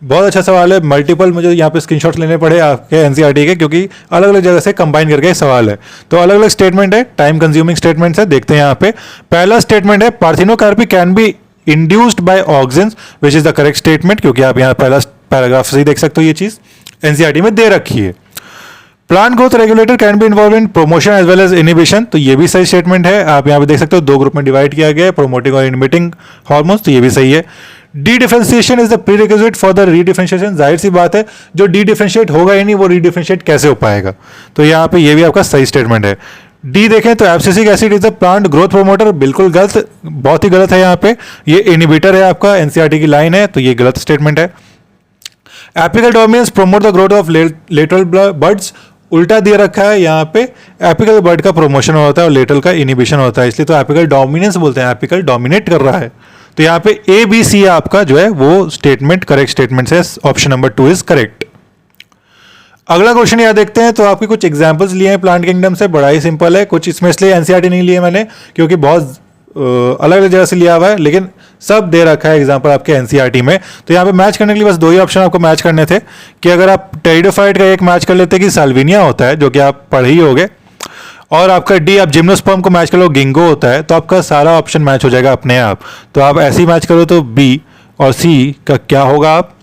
बहुत अच्छा सवाल है, मल्टीपल मुझे यहाँ पे स्क्रीनशॉट्स लेने पड़े आपके एनसीईआरटी के, क्योंकि अलग अलग जगह से कंबाइन करके सवाल है। तो अलग अलग स्टेटमेंट है, टाइम कंज्यूमिंग स्टेटमेंट्स है, देखते हैं यहाँ पे। पहला स्टेटमेंट है parthenocarpy can be induced by auxins, which is the correct statement, क्योंकि आप यहाँ पहला पैराग्राफ से ही देख सकते हो, ये चीज एनसीईआरटी में दे रखी है। Plant growth regulator can be involve in promotion as well as inhibition, तो ये भी सही स्टेटमेंट है। आप यहाँ पे देख सकते हो 2 ग्रुप में डिवाइड किया गया है, प्रोमोटिंग और इनहिबिटिंग हार्मोन्स, तो ये भी सही है। D differentiation is the prerequisite for the रीडिफरेंशिएशन, जाहिर सी बात है जो डी डिफरेंशिएट होगा ही नहीं वो रीडिफरेंशिएट कैसे हो पाएगा, तो यहाँ पे ये भी आपका सही स्टेटमेंट है। डी देखें तो abscisic acid is the plant growth promoter, बिल्कुल गलत, बहुत ही गलत है। यहाँ पे ये इनहिबिटर है आपका, एनसीईआरटी की लाइन है, तो ये गलत स्टेटमेंट है। Apical dominance promote the growth of lateral birds, उल्टा दिया रखा है, यहाँ पे एपिकल बर्ड का प्रोमोशन होता है और लेटरल का इनहिबिशन होता है, इसलिए तो एपिकल डोमिनेंस बोलते हैं, एपिकल डोमिनेट कर रहा है। तो यहाँ पे ए बी सी आपका जो है वो स्टेटमेंट करेक्ट स्टेटमेंट है, ऑप्शन नंबर 2 इज करेक्ट। अगला क्वेश्चन यहाँ देखते हैं, तो आपके कुछ एग्जांपल्स लिए हैं प्लांट किंगडम से, बड़ा ही सिंपल है, कुछ इसमें इसलिए एनसीईआरटी नहीं लिए मैंने क्योंकि बहुत अलग अलग जगह से लिया हुआ है, लेकिन सब दे रखा है एग्जांपल आपके एनसीईआरटी में। तो यहाँ पे मैच करने के लिए बस 2 ही ऑप्शन आपको मैच करने थे, कि अगर आप टेरिडोफाइट का एक मैच कर लेते कि साल्विनिया होता है, जो कि आप पढ़ ही होगे, और आपका डी आप जिम्नोस्पर्म को मैच कर लो, गिंगो होता है, तो आपका सारा ऑप्शन मैच हो जाएगा अपने आप। तो आप ऐसे ही मैच करो तो बी और सी का क्या होगा, आप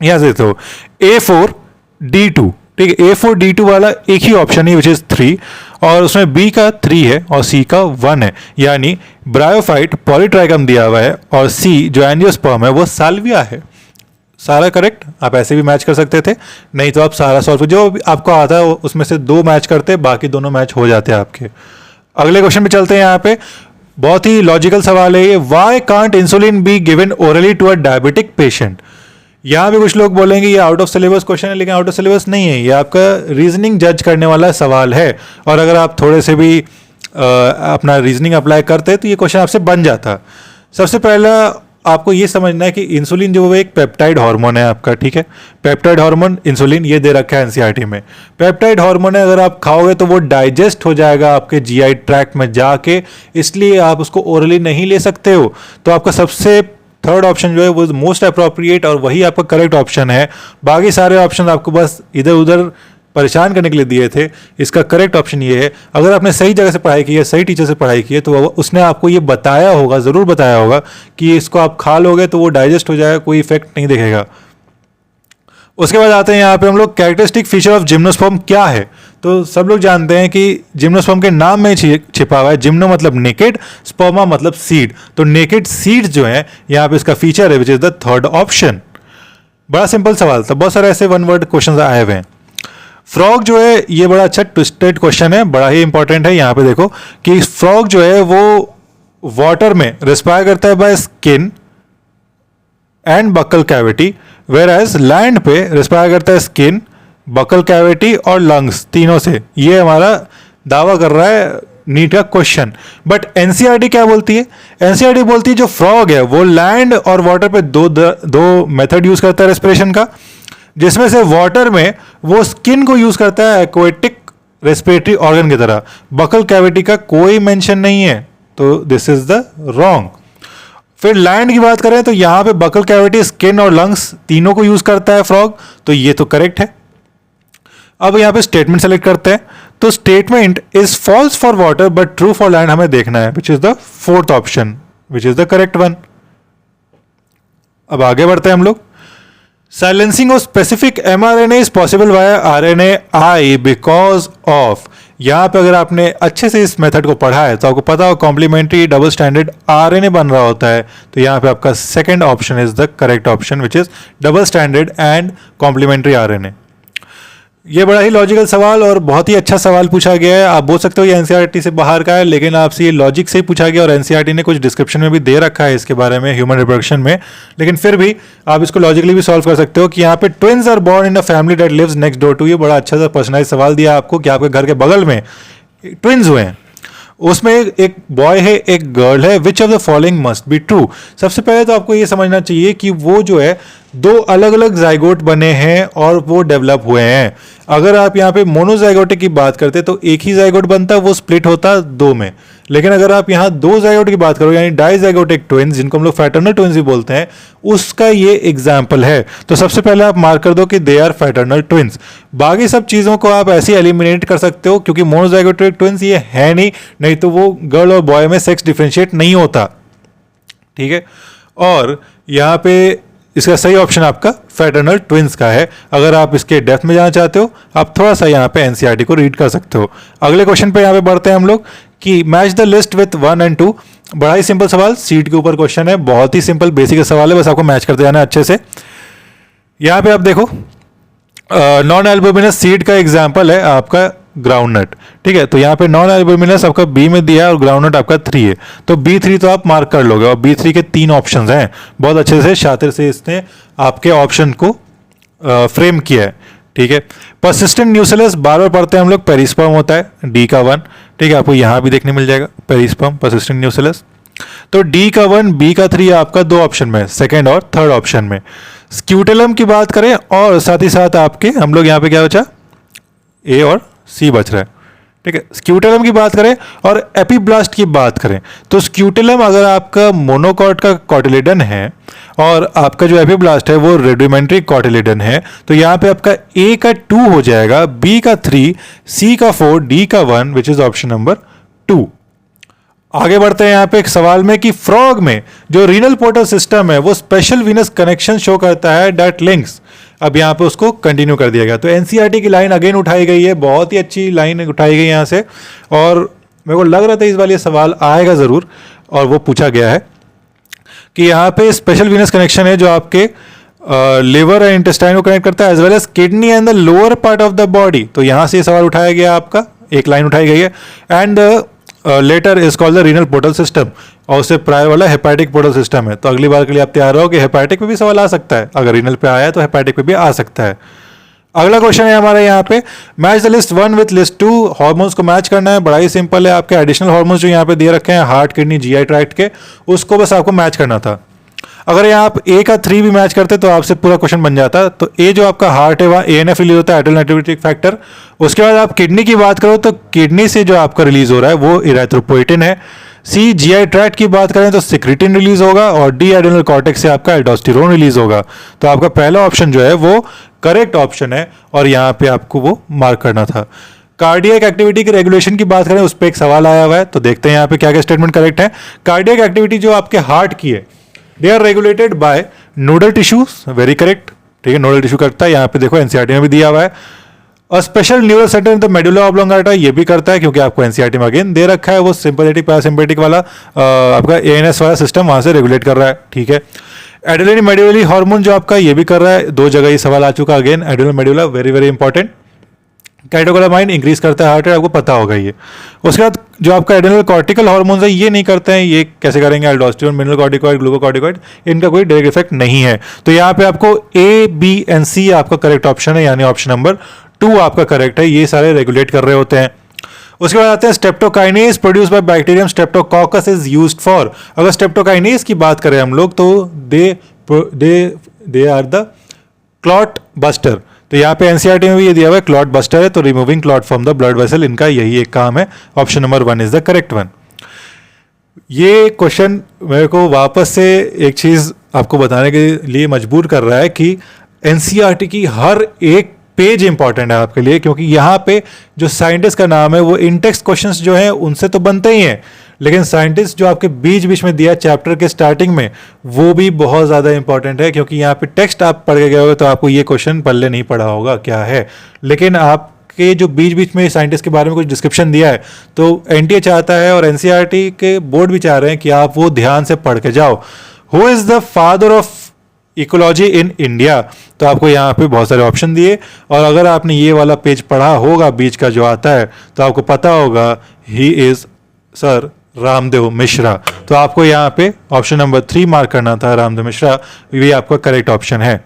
यहाँ से देखते हो A4 D2, ठीक है, A4 D2 वाला एक ही ऑप्शन है विच इज 3, और उसमें B का 3 है और C का 1 है, यानी ब्रायोफाइट पॉलीट्राइगम दिया हुआ है और C जो एंजियोस्पर्म है वो साल्विया है। सारा करेक्ट, आप ऐसे भी मैच कर सकते थे, नहीं तो आप सारा सॉल्व जो आपको आता है उसमें से 2 मैच करते, बाकी दोनों मैच हो जाते हैं आपके। अगले क्वेश्चन पे चलते हैं। यहाँ पे बहुत ही लॉजिकल सवाल है ये, why can't insulin be given orally to a diabetic patient. यहाँ पे कुछ लोग बोलेंगे ये आउट ऑफ सिलेबस क्वेश्चन है, लेकिन आउट ऑफ सिलेबस नहीं है, ये आपका रीजनिंग जज करने वाला सवाल है, और अगर आप थोड़े से भी अपना रीजनिंग अप्लाई करते तो ये क्वेश्चन आपसे बन जाता। सबसे पहला आपको ये समझना है कि इंसुलिन जो है एक पेप्टाइड हार्मोन है आपका, ठीक है, पेप्टाइड हार्मोन इंसुलिन ये दे रखा है एनसीईआरटी में। पेप्टाइड हार्मोन है, अगर आप खाओगे तो वो डाइजेस्ट हो जाएगा आपके जीआई ट्रैक्ट में जाके, इसलिए आप उसको ओरली नहीं ले सकते हो। तो आपका सबसे थर्ड ऑप्शन जो है वो मोस्ट अप्रोप्रिएट और वही आपका करेक्ट ऑप्शन है। बाकी सारे ऑप्शन आपको बस इधर उधर परेशान करने के लिए दिए थे, इसका करेक्ट ऑप्शन ये है। अगर आपने सही जगह से पढ़ाई की है, सही टीचर से पढ़ाई की है, तो उसने आपको ये बताया होगा, ज़रूर बताया होगा कि इसको आप खा लोगे तो वो डाइजेस्ट हो जाएगा, कोई इफेक्ट नहीं दिखेगा। उसके बाद आते हैं यहाँ पे हम लोग, कैरेक्टरिस्टिक फीचर ऑफ जिम्नोस्पर्म क्या है। तो सब लोग जानते हैं कि जिम्नोस्पर्म के नाम में छिपा हुआ है, जिम्नो मतलब नेकेड, स्पर्मा मतलब सीड। तो नेकेड सीड जो है यहाँ पे इसका फीचर है, which is the third option. बड़ा सिंपल सवाल था, बहुत सारे ऐसे वन वर्ड क्वेश्चन आए हुए हैं। फ्रॉग जो है ये बड़ा अच्छा ट्विस्टेड क्वेश्चन है, बड़ा ही इंपॉर्टेंट है। यहाँ पे देखो कि फ्रॉग जो है वो वाटर में रिस्पायर करता है by skin and buccal cavity, whereas land पे रिस्पायर करता है स्किन, बकल कैविटी और लंग्स, तीनों से। ये हमारा दावा कर रहा है नीट का क्वेश्चन। बट एनसीईआरटी क्या बोलती है? एनसीईआरटी बोलती है जो फ्रॉग है वो लैंड और वाटर पे दो मेथड यूज करता है रेस्पिरेशन का, जिसमें से वाटर में वो स्किन को यूज करता है एक्वेटिक रेस्पिरेटरी ऑर्गन की तरह, बकल कैविटी का कोई मेंशन नहीं है, तो दिस इज द रॉन्ग। फिर लैंड की बात करें तो यहां पे बकल कैविटी, स्किन और लंग्स तीनों को यूज करता है फ्रॉग, तो ये तो करेक्ट है। अब यहां पे स्टेटमेंट सेलेक्ट करते हैं, तो statement is false for water but true for land हमें देखना है, which is the fourth option, which is the correct one. अब आगे बढ़ते हैं हम लोग। Silencing of specific mRNA is possible via RNAi because of. यहां पे अगर आपने अच्छे से इस मेथड को पढ़ा है तो आपको पता हो कॉम्प्लीमेंट्री डबल स्टैंडर्ड RNA बन रहा होता है, तो यहां पे आपका second option is the correct option, which is double standard and complementary RNA। ये बड़ा ही लॉजिकल सवाल और बहुत ही अच्छा सवाल पूछा गया है। आप बोल सकते हो ये एनसीईआरटी से बाहर का है, लेकिन आपसे ये लॉजिक से ही पूछा गया और एनसीईआरटी ने कुछ डिस्क्रिप्शन में भी दे रखा है इसके बारे में, ह्यूमन रिप्रोडक्शन में, लेकिन फिर भी आप इसको लॉजिकली भी सॉल्व कर सकते हो कि यहाँ पे twins are born in a family that lives next door to. ये बड़ा अच्छा सा पर्सनलाइज सवाल दिया आपको कि आपके घर के बगल में ट्विन्स हुए हैं, उसमें एक बॉय है एक गर्ल है, which of the following must be true. सबसे पहले तो आपको ये समझना चाहिए कि वो जो है दो अलग अलग जाइगोट बने हैं और वो डेवलप हुए हैं। अगर आप यहाँ पे मोनोजाइगोटिक की बात करते तो एक ही जाइगोट बनता, वो स्प्लिट होता दो में, लेकिन अगर आप यहाँ दो जाइगोट की बात करो यानी डाइजाइगोटिक ट्विन्स, जिनको हम लोग फ्रैटर्नल ट्विन्स भी बोलते हैं, उसका ये एग्जाम्पल है। तो सबसे पहले आप मार्क कर दो कि दे आर फ्रैटर्नल ट्विन्स। बाकी सब चीज़ों को आप ऐसे एलिमिनेट कर सकते हो क्योंकि मोनोजाइगोटिक ट्विन्स ये है नहीं तो वो गर्ल और बॉय में सेक्स डिफरेंशिएट नहीं होता, ठीक है। और यहाँ पे इसका सही ऑप्शन आपका फ्रैटर्नल ट्विन्स का है। अगर आप इसके डेप्थ में जाना चाहते हो आप थोड़ा सा यहाँ पे एनसीईआरटी को रीड कर सकते हो। अगले क्वेश्चन पे यहाँ पे बढ़ते हैं हम लोग कि match the list with 1 and 2। बड़ा ही सिंपल सवाल, सीट के ऊपर क्वेश्चन है, बहुत ही सिंपल बेसिक सवाल है, बस आपको मैच करते जाना है अच्छे से। यहाँ पे आप देखो नॉन एल्बुमिनस सीड का एग्जाम्पल है आपका ग्राउंडनट, ठीक है। तो यहाँ पे नॉन एल्बुमिनस आपका बी में दिया है और ग्राउंडनट आपका 3 है, तो B3 तो आप मार्क कर लोगे। और B3 के 3 ऑप्शंस हैं, बहुत अच्छे से शातिर से इसने आपके ऑप्शन को फ्रेम किया है, ठीक है। परसिस्टेंट न्यूसेलस बार बार पढ़ते हैं हम लोग, पेरिस्पर्म होता है, D का 1, ठीक है, आपको यहाँ भी देखने मिल जाएगा पेरिस्पर्म परसिस्टेंट न्यूसेलस। तो D का 1 B का 3 आपका दो ऑप्शन में, सेकेंड और थर्ड ऑप्शन में। स्क्यूटेलम की बात करें और साथ ही साथ आपके हम लोग यहाँ पे क्या बचा, A और C बच रहा है, ठीक है। स्क्यूटेलम की बात करें और एपीब्लास्ट की बात करें तो स्क्यूटेलम अगर आपका मोनोकॉट का कॉटिलेडन है और आपका जो एपीब्लास्ट है वो रेडिमेंट्री कॉटिलेडन है, तो यहाँ पे आपका A का 2 हो जाएगा, B का 3, C का 4, D का 1, विच इज ऑप्शन नंबर 2। आगे बढ़ते हैं यहाँ पे एक सवाल में कि फ्रॉग में जो रीनल पोर्टल सिस्टम है वो स्पेशल वीनस कनेक्शन शो करता है दैट लिंक्स। अब यहाँ पे उसको कंटिन्यू कर दिया गया, तो एनसीईआरटी की लाइन अगेन उठाई गई है, बहुत ही अच्छी लाइन उठाई गई यहाँ से, और मेरे को लग रहा था इस बार ये सवाल आएगा ज़रूर, और वो पूछा गया है कि यहाँ पे स्पेशल वीनस कनेक्शन है जो आपके लिवर एंड इंटेस्टाइन को कनेक्ट करता है as well as kidney and the lower part of the body. तो यहाँ से ये सवाल उठाया गया, आपका एक लाइन उठाई गई है, and later is called the renal portal system, और उससे प्रायर वाला हेपेटिक पोर्टल सिस्टम है। तो अगली बार के लिए आप तैयार रहो कि हेपेटिक पे भी सवाल आ सकता है, अगर रीनल पे आया है तो हेपेटिक पे भी आ सकता है। अगला क्वेश्चन है हमारे यहाँ पे, match the list 1 with list 2। Hormones को मैच करना है, बड़ा ही सिंपल है, आपके एडिशनल हार्मोन्स जो यहाँ पे दे रखे हैं हार्ट, किडनी, जीआई ट्रैक्ट के, उसको बस आपको मैच करना था। अगर यहाँ आप A का 3 भी मैच करते तो आपसे पूरा क्वेश्चन बन जाता। तो A जो आपका हार्ट है वहाँ ANF रिलीज होता है, एड्रेनल नाइट्रोजनिक फैक्टर। उसके बाद आप किडनी की बात करो तो किडनी से जो आपका रिलीज हो रहा है वो इरेथ्रोपोइटिन है। C जीआई ट्रैक्ट की बात करें तो सिक्रिटिन रिलीज होगा, और D एड्रेनल कॉर्टेक्स से आपका एल्डोस्टेरोन रिलीज होगा। तो आपका पहला ऑप्शन जो है वो करेक्ट ऑप्शन है और यहाँ पे आपको वो मार्क करना था। कार्डियक एक्टिविटी की रेगुलेशन की बात करें, उस पर एक सवाल आया हुआ है, तो देखते हैं यहाँ पे क्या क्या स्टेटमेंट करेक्ट है। कार्डियक एक्टिविटी जो आपके हार्ट की है, they are regulated by nodal tissues, very correct, ठीक है, नोडल टिश्यू करता है, यहाँ पे देखो एनसीईआरटी में भी दिया हुआ है। A special neural centre in the medulla oblongata, ये भी करता है क्योंकि आपको एनसीईआरटी में अगेन दे रखा है वो सिंपैथेटिक पैरासिम्पैथिक वाला आपका एएनएस वाला सिस्टम वहां से रेगुलेट कर रहा है, ठीक है। एड्रेनलिन मेडुलरी हार्मोन जो आपका ये भी कर रहा है, 2 जगह ये सवाल आ चुका, again adrenal medulla very very important. Catecholamine increase करता है हार्ट रेट, आपको पता होगा ये। उसके बाद जो आपका एड्रेनल कॉर्टिकल हार्मोन्स है ये नहीं करते हैं, ये कैसे करेंगे, एल्डोस्टेरोन, मिनरल कॉर्टिकॉइड, ग्लूकोकॉर्टिकॉइड, इनका कोई डायरेक्ट इफेक्ट नहीं है। तो यहाँ पे आपको ए, बी एंड सी आपका करेक्ट ऑप्शन है, यानी ऑप्शन नंबर 2 आपका करेक्ट है, ये सारे रेगुलेट कर रहे होते हैं। उसके बाद आते हैं streptokinase produce by bacterium streptococcus is used for. अगर स्ट्रेप्टोकाइनेज की बात करें हम लोग तो they are the clot buster, तो यहाँ पे एनसीईआरटी में भी ये दिया हुआ है क्लॉट बस्टर है, तो removing clot from the blood vessel, इनका यही एक काम है। Option number 1 is the correct one. ये क्वेश्चन मेरे को वापस से एक चीज आपको बताने के लिए मजबूर कर रहा है कि एनसीईआरटी की हर एक पेज इंपॉर्टेंट है आपके लिए, क्योंकि यहाँ पे जो साइंटिस्ट का नाम है वो इंटेक्स्ट क्वेश्चंस जो हैं उनसे तो बनते ही हैं, लेकिन साइंटिस्ट जो आपके बीच बीच में दिया चैप्टर के स्टार्टिंग में वो भी बहुत ज़्यादा इंपॉर्टेंट है, क्योंकि यहाँ पे टेक्स्ट आप पढ़ के गए होगे तो आपको ये क्वेश्चन पल्ले नहीं पड़ा होगा क्या है, लेकिन आपके जो बीच बीच में साइंटिस्ट के बारे में कुछ डिस्क्रिप्शन दिया है तो एनटीए चाहता है और एनसीईआरटी के बोर्ड भी चाह रहे हैं कि आप वो ध्यान से पढ़ के जाओ। Who is the father of ecology in India, तो आपको यहाँ पे बहुत सारे ऑप्शन दिए, और अगर आपने ये वाला पेज पढ़ा होगा बीच का जो आता है तो आपको पता होगा he is sir Ramdev Mishra, तो आपको यहाँ पे ऑप्शन नंबर 3 मार्क करना था, रामदेव मिश्रा, ये आपका करेक्ट ऑप्शन है।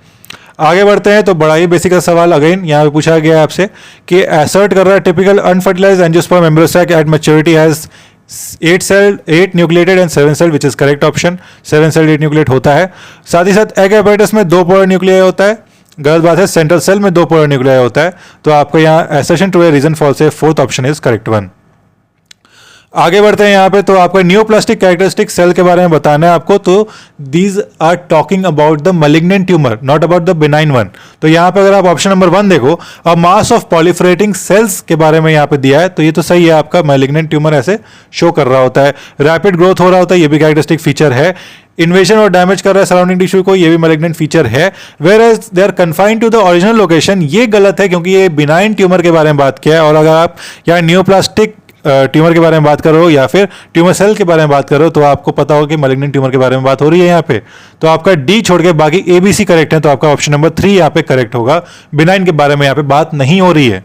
आगे बढ़ते हैं तो बड़ा ही बेसिक का सवाल अगेन यहाँ पे पूछा गया है आपसे कि एसर्ट कर रहा है typical unfertilised angiosperm embryo sac at maturity has 8 nucleated and 7 cell, which is correct option. 7 cell 8 nucleate होता है। साथ ही साथ एग एपेटस में 2 पोलर न्यूक्लियाई होता है, गलत बात है, सेंट्रल सेल में 2 पोलर न्यूक्लियाई होता है, तो आपको यहाँ असर्शन ट्रू है, रीजन फॉल्स है, 4th option is correct one. आगे बढ़ते हैं यहाँ पे तो आपका न्यूप्लास्टिक कैरेक्टरिस्टिक सेल के बारे में बताना है आपको, तो these are talking about the malignant tumour not about the benign one. तो यहाँ पे अगर आप ऑप्शन नंबर 1 देखो, अ मास ऑफ पॉलिफरेटिंग सेल्स के बारे में यहाँ पे दिया है, तो ये तो सही है, आपका मलिग्नेंट ट्यूमर ऐसे शो कर रहा होता है, रैपिड ग्रोथ हो रहा होता है, ये भी कैरेक्टरिस्टिक फीचर है, इन्वेजन और डैमेज कर रहा है सराउंडिंग टिश्यू को, ये भी मैलिग्नेंट फीचर है, whereas they are confined to the original location, ये गलत है क्योंकि ये बिनाइन ट्यूमर के बारे में बात किया है, और अगर आप यहाँ न्यूप्लास्टिक ट्यूमर के बारे में बात करो या फिर ट्यूमर सेल के बारे में बात करो तो आपको पता होगा कि मैलिग्नेंट ट्यूमर के बारे में बात हो रही है यहाँ पे, तो आपका डी छोड़ के बाकी एबीसी करेक्ट है, तो आपका ऑप्शन नंबर 3 यहाँ पे करेक्ट होगा, बिनाइन के बारे में यहाँ पे बात नहीं हो रही है।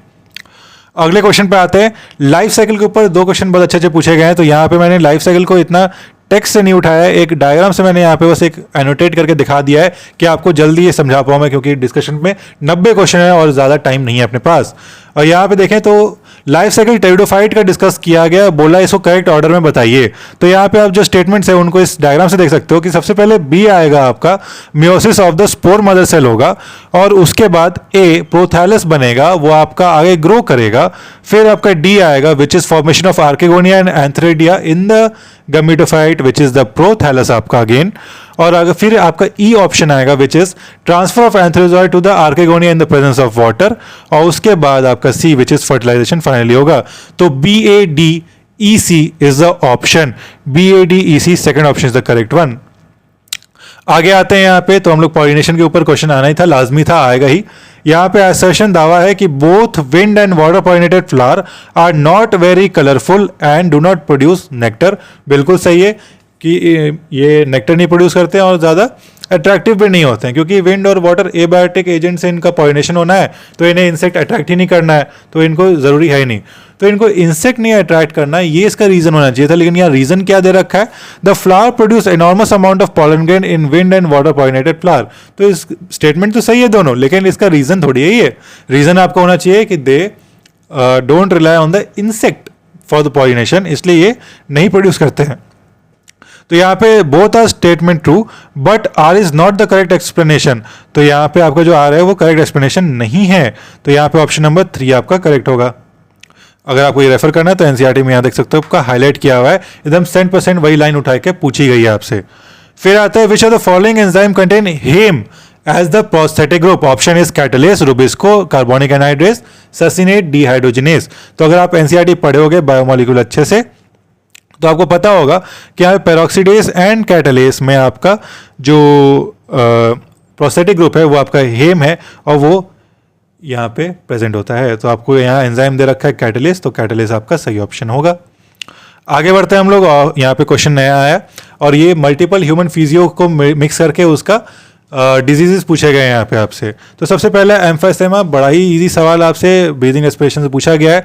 अगले क्वेश्चन पे आते हैं, लाइफ साइकिल के ऊपर 2 क्वेश्चन बहुत अच्छे अच्छे पूछे गए हैं, तो यहाँ पे मैंने लाइफ साइकिल को इतना टेक्स्ट से नहीं उठाया है, एक डायग्राम से मैंने यहाँ पे बस एक एनोटेट करके दिखा दिया है कि आपको जल्दी ये समझा पाऊँ मैं, क्योंकि डिस्कशन में 90 क्वेश्चन है और ज़्यादा टाइम नहीं है अपने पास। और यहाँ पे देखें तो लाइफ साइकिल टेरिडोफाइट का डिस्कस किया गया, बोला इसको करेक्ट ऑर्डर में बताइए, तो यहाँ पे आप जो स्टेटमेंट्स है उनको इस डायग्राम से देख सकते हो कि सबसे पहले बी आएगा आपका meiosis of the spore mother cell होगा, और उसके बाद ए प्रोथैलस बनेगा, वो आपका आगे ग्रो करेगा, फिर आपका डी आएगा which is formation of archegonia and antheridia in the gametophyte which is the prothallus आपका अगेन, और अगर फिर आपका ई ऑप्शन आएगा which is transfer of antherozoid to the archegonia in the presence of water, और उसके बाद आपका C which is fertilisation finally होगा। तो B A D E C is the option, B A D E C second option is the correct one. आगे आते हैं यहाँ पे, तो हम लोग पॉलिनेशन के ऊपर क्वेश्चन आना ही था, लाजमी था, आएगा ही। यहाँ पे असर्शन दावा है कि both wind and water pollinated flower are not very colourful and do not produce nectar, बिल्कुल सही है कि ये नेक्टर नहीं प्रोड्यूस करते हैं और ज़्यादा अट्रैक्टिव भी नहीं होते हैं, क्योंकि विंड और वाटर एबायोटिक एजेंट से इनका पॉलिनेशन होना है, तो इन्हें इंसेक्ट अट्रैक्ट ही नहीं करना है, तो इनको ज़रूरी है ही नहीं, तो इनको इंसेक्ट नहीं अट्रैक्ट करना है, ये इसका रीज़न होना चाहिए था, लेकिन यहाँ रीज़न क्या दे रखा है, the flower produce enormous amount of pollen grain in wind and water pollinated flower. तो इस स्टेटमेंट तो सही है दोनों, लेकिन इसका रीज़न थोड़ी यही है, रीज़न आपका होना चाहिए कि they don't rely on the insect for the pollination, इसलिए ये नहीं प्रोड्यूस करते हैं। तो यहाँ पे both are statement true but R is not the correct explanation, तो यहाँ पे आपका जो आर है वो करेक्ट एक्सप्लेनेशन नहीं है, तो यहाँ पे ऑप्शन नंबर 3 आपका करेक्ट होगा। अगर आपको ये रेफर करना है तो एनसीईआरटी में यहाँ देख सकते हो आपका हाईलाइट किया हुआ है, एकदम 100% वही लाइन उठा के पूछी गई है आपसे। फिर आता है which are the following enzyme contain haem as the prosthetic group. Option is catalase, rubisco, carbonic anhydrase, succinate, dehydrogenase. तो अगर आप एनसीईआरटी पढ़े होगे बायोमोलिक्यूल अच्छे से तो आपको पता होगा कि यहाँ पे पेरोक्सीडेस एंड कैटलेस में आपका जो प्रोस्थेटिक ग्रुप है वो आपका हेम है और वो यहाँ पे प्रेजेंट होता है। तो आपको यहाँ एंजाइम दे रखा है कैटलेस, तो कैटलेस आपका सही ऑप्शन होगा। आगे बढ़ते हैं हम लोग, और यहाँ पे क्वेश्चन नया आया और ये मल्टीपल ह्यूमन फिजियो को मिक्स करके उसका डिजीजेस पूछे गए हैं यहाँ पे आपसे। तो सबसे पहले एम्फाइसेमा, बड़ा ही इजी सवाल आपसे ब्रीदिंग रेस्पिरेशन से पूछा गया है।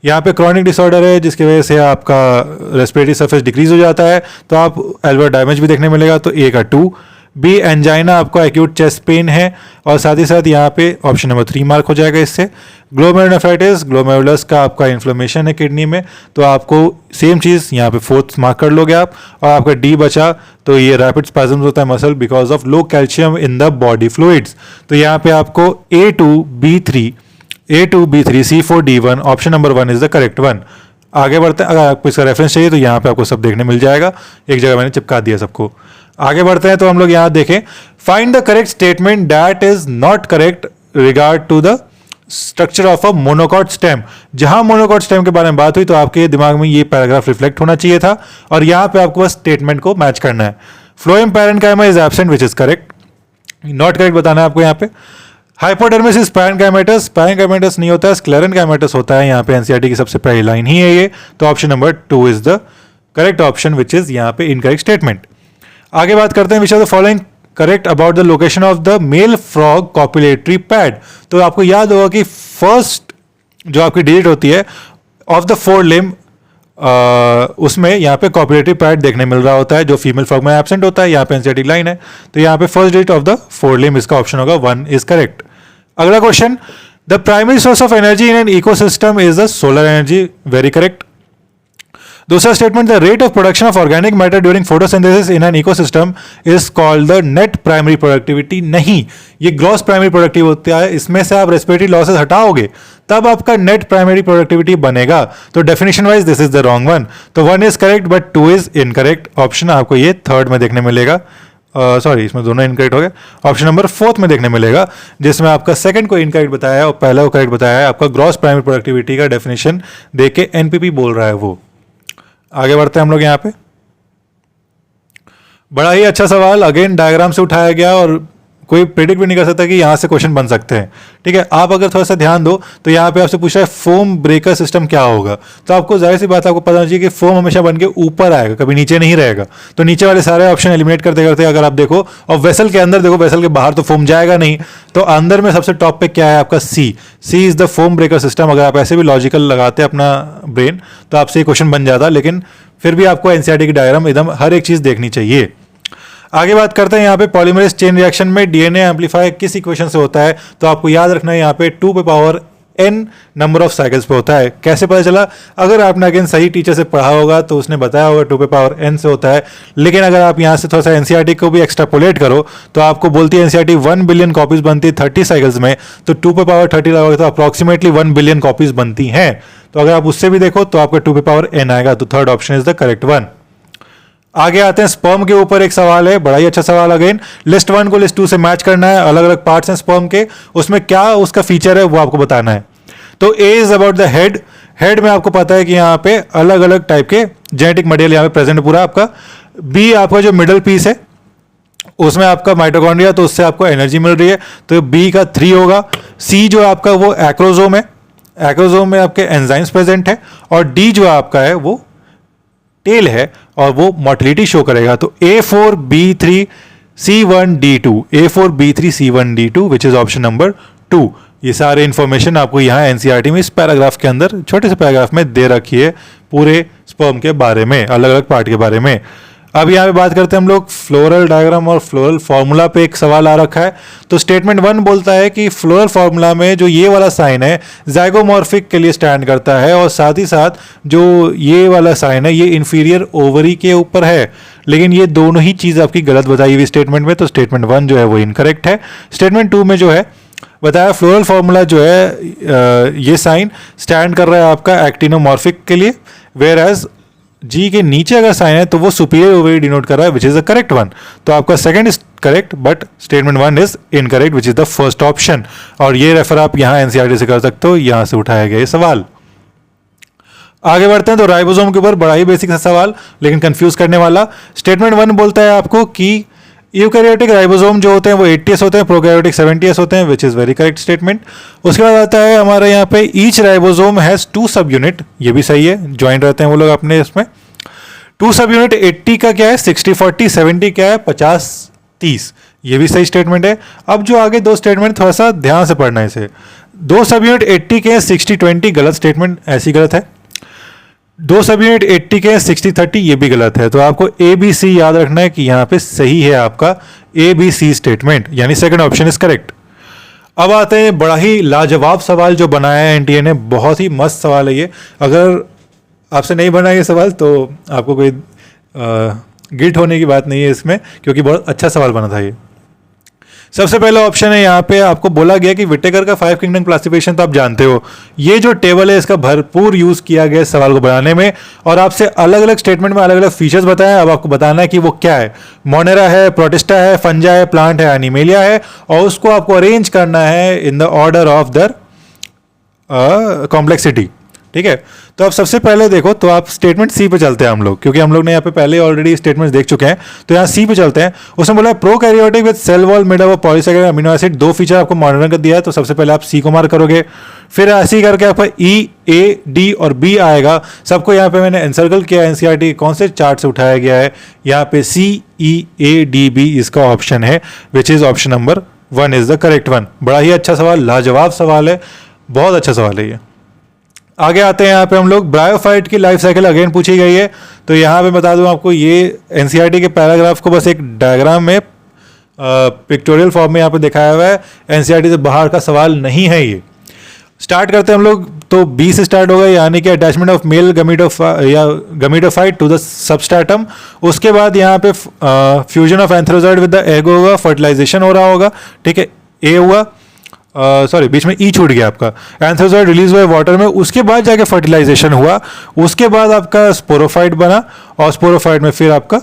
यहाँ पे क्रॉनिक डिसऑर्डर है जिसकी वजह से आपका रेस्पिरेटरी सरफेस डिक्रीज हो जाता है, तो आप एल्वेयर डैमेज भी देखने मिलेगा, तो ए का 2। बी एंजाइना, आपको एक्यूट चेस्ट पेन है और साथ ही साथ यहाँ पे ऑप्शन नंबर 3 मार्क हो जाएगा इससे। ग्लोमेरुलोनेफ्राइटिस, ग्लोमेरुलस का आपका इन्फ्लेमेशन है किडनी में, तो आपको सेम चीज़ यहाँ पे 4th मार्क कर लोगे आप। और आपका डी बचा, तो ये रैपिड स्पैज़म्स होता है muscle because of low calcium in the body fluids. तो यहाँ पे आपको A2B3 C4D1 option number 1 is the correct one. आगे बढ़ते हैं, अगर आपको इसका रेफरेंस चाहिए तो यहाँ पे आपको सब देखने मिल जाएगा, एक जगह मैंने चिपका दिया सबको। आगे बढ़ते हैं तो हम लोग यहाँ देखें, find the correct statement that is not correct regard to the structure of a monocot stem. जहां मोनोकॉट स्टेम के बारे में बात हुई तो आपके दिमाग में ये पैराग्राफ रिफ्लेक्ट होना चाहिए था और यहाँ पे आपको बस स्टेटमेंट को मैच करना है। Phloem parenchyma is absent which is correct, not correct बताना है आपको यहाँ पे। हाइपोडर्मिस इज पैरेन्काइमेटस, पैरेन्काइमेटस नहीं होता है, स्क्लेरेन्काइमेटस होता है। यहाँ पे एनसीईआरटी की सबसे पहली लाइन ही है ये, तो option number 2 is the correct option which is यहाँ पे इनकरेक्ट स्टेटमेंट। आगे बात करते हैं, which are the following correct about the location of the male frog copulatory pad. तो आपको याद होगा कि फर्स्ट जो आपकी डिजिट होती है ऑफ द 4 लिम्ब, उसमें यहाँ पे कॉपुलेटरी पैड देखने मिल रहा होता है जो फीमेल फ्रॉग में एब्सेंट होता है। यहाँ पे एनसीईआरटी लाइन है, तो यहाँ पे first digit of the 4 limb, इसका ऑप्शन होगा 1 इज करेक्ट। अगला question, the primary source of energy in an ecosystem is the solar energy, very correct. दूसरा statement, the rate of production of organic matter during photosynthesis in an ecosystem is called the net primary productivity, नहीं, ये ग्रॉस प्राइमरी प्रोडक्टिव होता है। इसमें से आप रेस्पिरेटरी लॉसेस हटाओगे तब आपका नेट प्राइमरी प्रोडक्टिविटी बनेगा, तो definition wise this is the wrong one. तो 1 is correct but 2 is incorrect. Option आपको ये 3rd में देखने मिलेगा, सॉरी इसमें दोनों इनकरेक्ट हो गए। ऑप्शन नंबर 4th में देखने मिलेगा जिसमें आपका 2nd को इनकरेक्ट बताया है और पहला को करेक्ट बताया है। आपका ग्रॉस प्राइमरी प्रोडक्टिविटी का डेफिनेशन देख के एनपीपी बोल रहा है वो। आगे बढ़ते हैं हम लोग यहाँ पे, बड़ा ही अच्छा सवाल, अगेन डायग्राम से उठाया गया और कोई प्रेडिक्ट भी नहीं कर सकता कि यहाँ से क्वेश्चन बन सकते हैं। ठीक है, आप अगर थोड़ा सा ध्यान दो तो यहाँ पे आपसे पूछा है फोम ब्रेकर सिस्टम क्या होगा, तो आपको जाहिर सी बात आपको पता होना चाहिए कि फोम हमेशा बन के ऊपर आएगा, कभी नीचे नहीं रहेगा। तो नीचे वाले सारे ऑप्शन एलिमिनेट करते करते अगर आप देखो और वेसल के अंदर देखो, वेसल के बाहर तो फोम जाएगा नहीं, तो अंदर में सबसे टॉप पे क्या है आपका C is the foam breaker system. अगर आप ऐसे भी लॉजिकल लगाते अपना ब्रेन तो आपसे ये क्वेश्चन बन जाता, लेकिन फिर भी आपको एनसीईआरटी की डायग्राम एकदम हर एक चीज देखनी चाहिए। आगे बात करते हैं यहाँ पे, पॉलीमरेज चेन रिएक्शन में डीएनए एम्पलीफाई किस इक्वेशन से होता है, तो आपको याद रखना है यहाँ पे 2 पे power n number of cycles पे होता है। कैसे पता चला, अगर आपने अगेन सही टीचर से पढ़ा होगा तो उसने बताया होगा 2 पे पावर n से होता है, लेकिन अगर आप यहाँ से थोड़ा सा एनसीईआरटी को भी एक्सट्रापोलेट करो तो आपको बोलती है एनसीईआरटी 1 बिलियन कॉपीज बनती है 30 साइकिल्स में, तो 2 पे पावर 30 लगाओगे तो अप्रॉक्सीमेटली 1 बिलियन कॉपीज बनती हैं। तो अगर आप उससे भी देखो तो आपका 2 पे पावर n आएगा, तो 3rd option is the correct one. आगे आते हैं, स्पर्म के ऊपर एक सवाल है, बड़ा ही अच्छा सवाल। अगेन लिस्ट 1 को लिस्ट 2 से मैच करना है, अलग अलग पार्ट्स हैं स्पर्म के, उसमें क्या उसका फीचर है वो आपको बताना है। तो A is about the head, head में आपको पता है कि यहाँ पे अलग अलग टाइप के जेनेटिक मटेरियल यहाँ पे प्रेजेंट पूरा आपका। बी आपका जो मिडल पीस है उसमें आपका माइटोकॉन्ड्रिया, तो उससे आपको एनर्जी मिल रही है, तो बी का 3 होगा। सी जो आपका वो एक्रोजोम है, एक्रोजोम में आपके एंजाइम्स प्रेजेंट है, और डी जो आपका है वो टेल है और वो मोटिलिटी शो करेगा। तो A4B3C1D2, A4B3C1D2 which is option number 2। ये सारे इंफॉर्मेशन आपको यहाँ एनसीईआरटी में इस पैराग्राफ के अंदर छोटे से पैराग्राफ में दे रखी है, पूरे स्पर्म के बारे में, अलग अलग पार्ट के बारे में। अब यहाँ पे बात करते हैं हम लोग फ्लोरल डायग्राम और फ्लोरल फॉर्मूला पे एक सवाल आ रखा है। तो स्टेटमेंट 1 बोलता है कि फ्लोरल फॉर्मूला में जो ये वाला साइन है जाइगोमॉर्फिक के लिए स्टैंड करता है, और साथ ही साथ जो ये वाला साइन है ये इंफीरियर ओवरी के ऊपर है, लेकिन ये दोनों ही चीज़ आपकी गलत बताई हुई स्टेटमेंट में, तो स्टेटमेंट 1 जो है वो इनकरेक्ट है। स्टेटमेंट 2 में जो है बताया फ्लोरल फॉर्मूला जो है ये साइन स्टैंड कर रहा है आपका एक्टिनोमॉर्फिक के लिए, वेयर एज जी के नीचे अगर साइन है तो वो सुपीरियर ओवरी डिनोट कर रहा है, which is the correct one. तो आपका second correct, but statement 1 is incorrect which is the first option. और ये रेफर आप यहाँ एनसीईआरटी से कर सकते हो, यहाँ से उठाया गया ये सवाल। आगे बढ़ते हैं तो राइबोसोम के ऊपर बड़ा ही बेसिक सा सवाल लेकिन कंफ्यूज करने वाला। स्टेटमेंट 1 बोलता है आपको कि यूकैरियोटिक राइबोसोम जो होते हैं वो 80s होते हैं, प्रोकैरियोटिक 70s होते हैं, which is very correct statement. उसके बाद आता है हमारे यहाँ पे ईच राइबोसोम हैज 2 सब यूनिट, ये भी सही है, ज्वाइंट रहते हैं वो लोग अपने इसमें। 2 सब यूनिट 80 का क्या है 60-40, 70 क्या है 50-30, ये भी सही स्टेटमेंट है। अब जो आगे 2 स्टेटमेंट थोड़ा सा ध्यान से पढ़ना है इसे। 2 सब यूनिट 80 के हैं 60-20, गलत स्टेटमेंट, ऐसी गलत है। 2 सब यूनिट 80 के हैं 60-30, ये भी गलत है। तो आपको ABC याद रखना है कि यहाँ पे सही है आपका ABC स्टेटमेंट, यानी सेकंड ऑप्शन इज करेक्ट। अब आते हैं बड़ा ही लाजवाब सवाल जो बनाया है एनटीए ने, बहुत ही मस्त सवाल है ये। अगर आपसे नहीं बना ये सवाल तो आपको कोई गिल्ट होने की बात नहीं है इसमें, क्योंकि बहुत अच्छा सवाल बना था ये। सबसे पहला ऑप्शन है यहाँ पे आपको बोला गया कि विटेकर का 5 किंगडम क्लासिफिकेशन तो आप जानते हो, ये जो टेबल है इसका भरपूर यूज किया गया सवाल को बनाने में, और आपसे अलग अलग स्टेटमेंट में अलग अलग फीचर्स बताए। अब आपको बताना है कि वो क्या है, मोनेरा है, प्रोटिस्टा है, फंजा है, प्लांट है, एनिमेलिया है, और उसको आपको अरेंज करना है in the order of their complexity. ठीक है, तो आप सबसे पहले देखो तो आप स्टेटमेंट सी पे चलते हैं हम लोग, क्योंकि हम लोग ने यहाँ पे पहले ऑलरेडी स्टेटमेंट्स देख चुके हैं, तो यहाँ सी पे चलते हैं। उसने बोला prokaryotic with cell wall made of polysaccharide amino acid, 2 feature आपको मॉनिटर कर दिया है, तो सबसे पहले आप सी को मार्क करोगे, फिर ऐसे ही करके आपका ई, ए, डी और बी आएगा। सबको यहाँ पे मैंने एनसर्कल किया, एनसीईआरटी कौन से चार्ट से उठाया गया है, यहाँ पे सी, ई, ए, डी, बी इसका ऑप्शन है, which is option number 1 is the correct one. बड़ा ही अच्छा सवाल, लाजवाब सवाल है, बहुत अच्छा सवाल है ये। आगे आते हैं यहाँ पे हम लोग, ब्रायोफाइट की लाइफ साइकिल अगेन पूछी गई है। तो यहाँ पे बता दूं आपको, ये एनसीईआरटी के पैराग्राफ को बस एक डायग्राम में पिक्टोरियल फॉर्म में यहाँ पे दिखाया हुआ है, एनसीईआरटी से बाहर का सवाल नहीं है ये। स्टार्ट करते हैं हम लोग, तो बी से स्टार्ट होगा, यानी कि attachment of male gametophyte to the substratum. उसके बाद यहाँ पे fusion of antherozoid with the egg होगा, फर्टिलाइजेशन हो रहा होगा। ठीक है, ए हुआ, सॉरी बीच में ई छूट गया आपका, एंथ्रोजॉइड रिलीज हुआ वाटर में, उसके बाद जाके फर्टिलाइजेशन हुआ, उसके बाद आपका स्पोरोफाइट बना, और स्पोरोफाइट में फिर आपका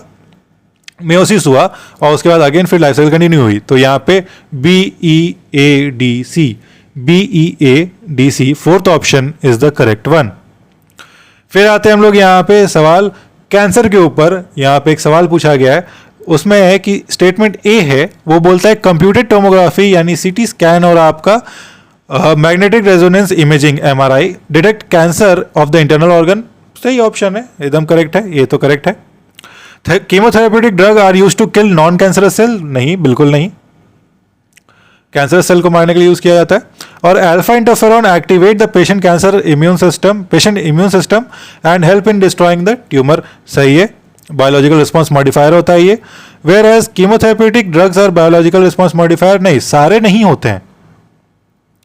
मेयोसिस हुआ, और उसके बाद अगेन फिर लाइफ साइकिल कंटिन्यू हुई। तो यहाँ पे BEADC, BEADC fourth option is the correct one. फिर आते हैं हम लोग यहाँ पे सवाल कैंसर के ऊपर। यहाँ पे एक सवाल पूछा गया है, उसमें है कि स्टेटमेंट ए है, वो बोलता है कंप्यूटेड टोमोग्राफी यानी सीटी स्कैन और आपका magnetic resonance imaging MRI detect cancer of the internal organ. सही ऑप्शन है, एकदम करेक्ट है, ये तो करेक्ट है। Chemotherapeutic drug are use to kill non cancerous cell, नहीं बिल्कुल नहीं, कैंसर सेल को मारने के लिए यूज किया जाता है। और alpha interferon activate the patient immune system and help in destroying the tumour, सही है, बायोलॉजिकल रिस्पॉन्स मॉडिफायर होता है ये। Whereas chemotherapeutic drugs are biological response modifier, नहीं सारे नहीं होते हैं,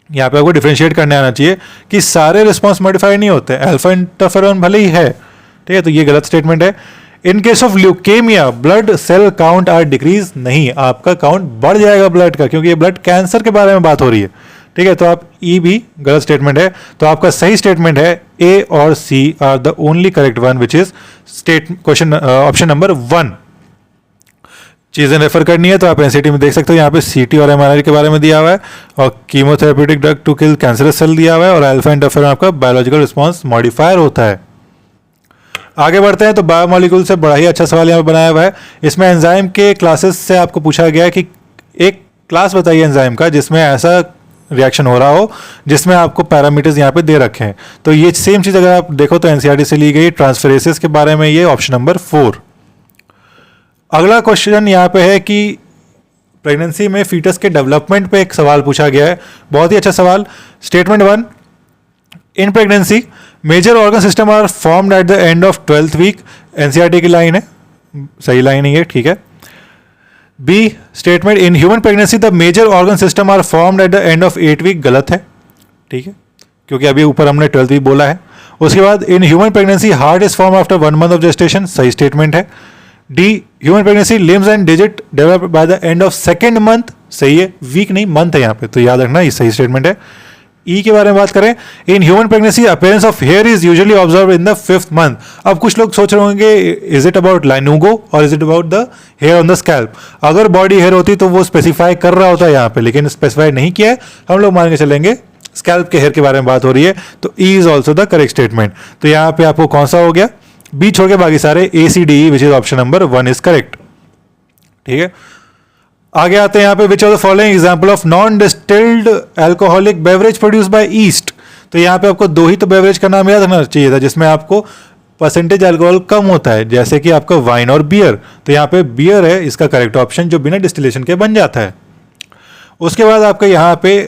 यहाँ पे आपको डिफरेंशिएट करने आना चाहिए कि सारे रिस्पॉन्स मॉडिफायर नहीं होते, अल्फा इंटरफेरॉन भले ही है। ठीक है, तो ये गलत स्टेटमेंट है। In case of leukaemia blood cell count are decrease, नहीं आपका काउंट बढ़ जाएगा ब्लड का, क्योंकि ये ब्लड कैंसर के बारे में बात हो रही है। ठीक है, तो आप ई भी गलत स्टेटमेंट है, तो आपका सही स्टेटमेंट है ए और C are the only correct one which is question option number 1। चीजें रेफर करनी है तो आप एनसीटी में देख सकते हो, यहाँ पे सीटी और MRI के बारे में दिया हुआ है, और chemotherapeutic drug to kill cancerous cell दिया हुआ है, और अल्फा इंटरफेरॉन आपका बायोलॉजिकल रिस्पॉन्स मॉडिफायर होता है। आगे बढ़ते हैं तो बायोमोलिक्यूल से बड़ा ही अच्छा सवाल यहाँ पे बनाया हुआ है। इसमें एंजाइम के क्लासेस से आपको पूछा गया है कि एक क्लास बताइए एंजाइम का जिसमें ऐसा रिएक्शन हो रहा हो जिसमें आपको पैरामीटर्स यहाँ पे दे रखे हैं। तो ये सेम चीज अगर आप देखो तो एनसीईआरटी से ली गई, ट्रांसफरेसिस के बारे में, ये ऑप्शन नंबर 4। अगला क्वेश्चन यहाँ पे है कि प्रेगनेंसी में फीटस के डेवलपमेंट पे एक सवाल पूछा गया है, बहुत ही अच्छा सवाल। Statement 1, in pregnancy major organ system are formed at the end of 12th week, NCERT की लाइन है, सही लाइन है, ठीक है। B statement, in human pregnancy the major organ system are formed at the end of 8 week, गलत है, ठीक है, क्योंकि अभी ऊपर हमने 12th वीक बोला है। उसके बाद इन human pregnancy heart is form after 1 month of gestation, सही स्टेटमेंट है। D human pregnancy limbs and digit develop by the end of 2nd month, सही है, वीक नहीं मंथ है यहाँ पे, तो याद रखना ये सही स्टेटमेंट है। ई के बारे में बात करें, इन human pregnancy appearance of here is usually observe in the 5th month. अब कुछ लोग सोच रहे होंगे is it about lanugo or is it about the hair on the scalp. अगर बॉडी हेयर होती तो वो स्पेसिफाई कर रहा होता है यहाँ पे, लेकिन स्पेसिफाई नहीं किया है। हम लोग मान के चलेंगे स्कैल्प के हेयर के बारे में बात हो रही है, तो E is also the correct statement. तो यहाँ पे आपको कौन सा हो गया, बी छोड़ के बाकी सारे A C D which is option number 1 is correct. ठीक है, आगे आते हैं यहाँ पे, which of the following example of non distilled alcoholic beverage produce by yeast. तो यहाँ पे आपको 2 ही तो बेवरेज का नाम याद रखना चाहिए था जिसमें आपको परसेंटेज अल्कोहल कम होता है, जैसे कि आपका वाइन और बियर। तो यहाँ पे बियर है इसका करेक्ट ऑप्शन, जो बिना डिस्टिलेशन के बन जाता है। उसके बाद आपका यहाँ पे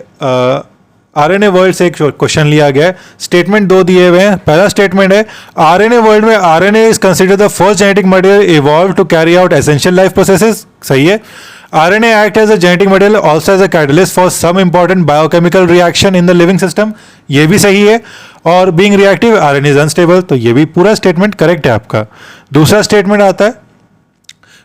आरएनए वर्ल्ड से एक क्वेश्चन लिया गया है। स्टेटमेंट 2 दिए हुए हैं। पहला स्टेटमेंट है आरएनए वर्ल्ड में RNA is considered the first genetic material evolve to carry out essential life processes. सही है। RNA act as a genetic material also as a catalyst for some important biochemical reaction in the living system। ये भी सही है। और being reactive RNA is unstable, तो ये भी पूरा स्टेटमेंट करेक्ट है आपका। दूसरा स्टेटमेंट आता है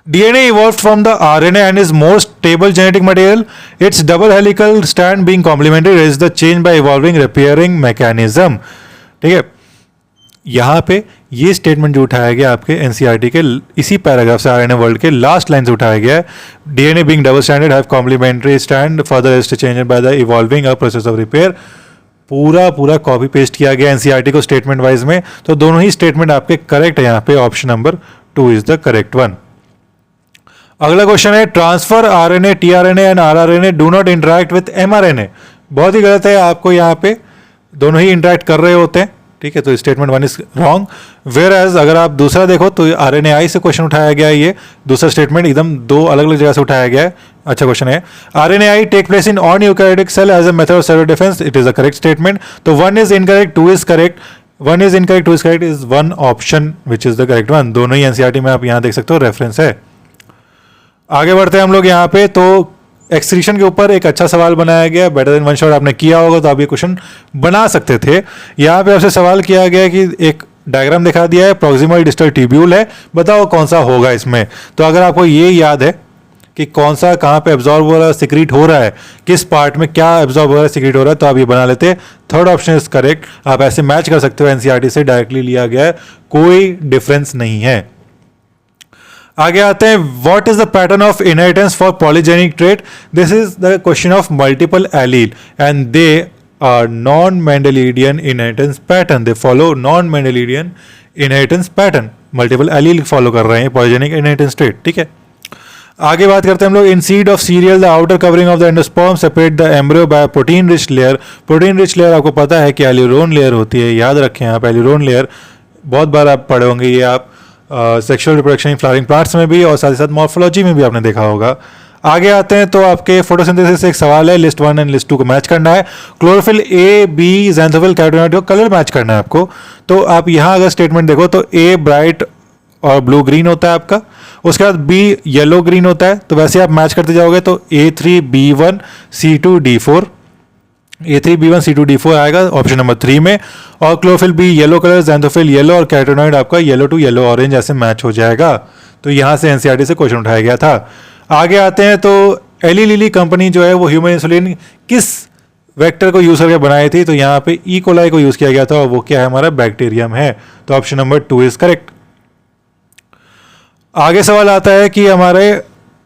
DNA evolved from the RNA and is more stable genetic material. Its double helical strand being complementary resists the change by evolving repairing mechanism। ठीक है, यहाँ पे ये स्टेटमेंट जो उठाया गया आपके एनसीईआरटी के इसी पैराग्राफ से आरएनए वर्ल्ड के लास्ट लाइन से उठाया गया है। DNA being double standard have complementary stand further is change by the evolving a process of repair. पूरा कॉपी पेस्ट किया गया एनसीईआरटी को स्टेटमेंट वाइज में, तो दोनों ही स्टेटमेंट आपके करेक्ट है। यहाँ पे option number 2 is the correct one. अगला क्वेश्चन है transfer RNA tRNA and rRNA do not interact with mRNA. बहुत ही गलत है, आपको यहाँ पे दोनों ही इंटरेक्ट कर रहे होते हैं। ठीक है, तो statement 1 is wrong. Whereas अगर आप दूसरा देखो तो आरएनएआई से क्वेश्चन उठाया गया है। ये दूसरा स्टेटमेंट एकदम 2 अलग अलग जगह से उठाया गया है। अच्छा क्वेश्चन है RNAi take place in on eukaryotic cell as a method of cellular defence. It is a correct statement. तो 1 is incorrect, 2 is correct. 1 is incorrect, 2 is correct is 1 option which is the correct one. दोनों ही एनसीईआरटी में आप यहाँ देख सकते हो रेफरेंस है। आगे बढ़ते हैं हम लोग यहाँ पे, तो एक्सक्रीशन के ऊपर एक अच्छा सवाल बनाया गया। बेटर देन वन शॉट आपने किया होगा तो आप ये क्वेश्चन बना सकते थे। यहाँ पे आपसे सवाल किया गया कि एक डायग्राम दिखा दिया है, प्रॉक्सिमल डिस्टल ट्यूब्यूल है, बताओ कौन सा होगा इसमें। तो अगर आपको ये याद है कि कौन सा कहाँ पे एब्जॉर्ब हो रहा है, सिक्रीट हो रहा है, किस पार्ट में क्या एब्जॉर्ब हो रहा है, सिक्रीट हो रहा है, तो आप ये बना लेते। Third option is correct. आप ऐसे मैच कर सकते हो, एनसीईआरटी से डायरेक्टली लिया गया है, कोई डिफरेंस नहीं है। आगे आते हैं, what is the pattern of inheritance for polygenic trait. This is the question of multiple allele and they are non Mendelian inheritance pattern. They follow non Mendelian inheritance pattern. Multiple allele follow कर रहे हैं पॉलीजेनिक इनहेरिटेंस ट्रेट। ठीक है, आगे बात करते हैं हम लोग, in seed of cereal the outer covering of the endosperm separate the embryo by protein rich layer. Protein rich layer आपको पता है कि एल्यूरोन लेयर होती है, याद रखें आप। एल्यूरोन लेयर बहुत बार आप पढ़े होंगे, ये आप sexual reproduction in flowering plants में भी और साथ ही साथ मॉर्फोलॉजी में भी आपने देखा होगा। आगे आते हैं, तो आपके फोटोसिंथेसिस से एक सवाल है, लिस्ट 1 एंड लिस्ट 2 को मैच करना है। Chlorophyll A, B, xanthophyll, carotenoid को कलर मैच करना है आपको। तो आप यहाँ अगर स्टेटमेंट देखो तो ए ब्राइट और ब्लू ग्रीन होता है आपका, उसके बाद बी येलो ग्रीन होता है। तो वैसे आप मैच करते जाओगे तो A3B1 C2 D4, A3B1 C2 D4 आएगा ऑप्शन नंबर 3 में। और chlorophyll B yellow colour, xanthophyll yellow और कैरोटीनॉइड आपका येलो टू येलो ऑरेंज ऐसे मैच हो जाएगा। तो यहाँ से एनसीईआरटी से क्वेश्चन उठाया गया था। आगे आते हैं, तो एली लिली कंपनी जो है वो ह्यूमन इंसुलिन किस वेक्टर को यूज करके बनाई थी। तो यहाँ पे ई कोलाई को यूज किया गया था और वो क्या है, हमारा बैक्टीरियम है। तो ऑप्शन नंबर 2 इज करेक्ट। आगे सवाल आता है कि हमारे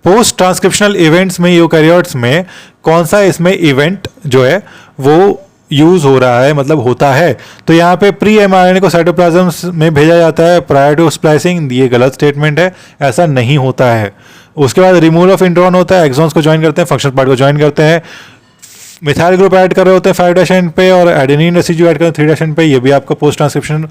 पोस्ट ट्रांसक्रिप्शनल इवेंट्स में यूकैरियोट्स में कौन सा इसमें इवेंट जो है वो यूज हो रहा है, मतलब होता है। तो यहाँ पे प्री एमआरएनए को साइटोप्लाज्म में भेजा जाता है प्रायर टू स्प्लाइसिंग। ये गलत स्टेटमेंट है, ऐसा नहीं होता है। उसके बाद रिमूवल ऑफ इंट्रॉन होता है, एक्सॉन्स को ज्वाइन करते हैं, फंक्शनल पार्ट को ज्वाइन करते हैं, मिथाइल ग्रुप ऐड कर रहे होते हैं 5' एंड पे और एडेनिन रेसिड्यू ऐड करते हैं 3' एंड पे। ये भी आपका पोस्ट ट्रांसक्रिप्शन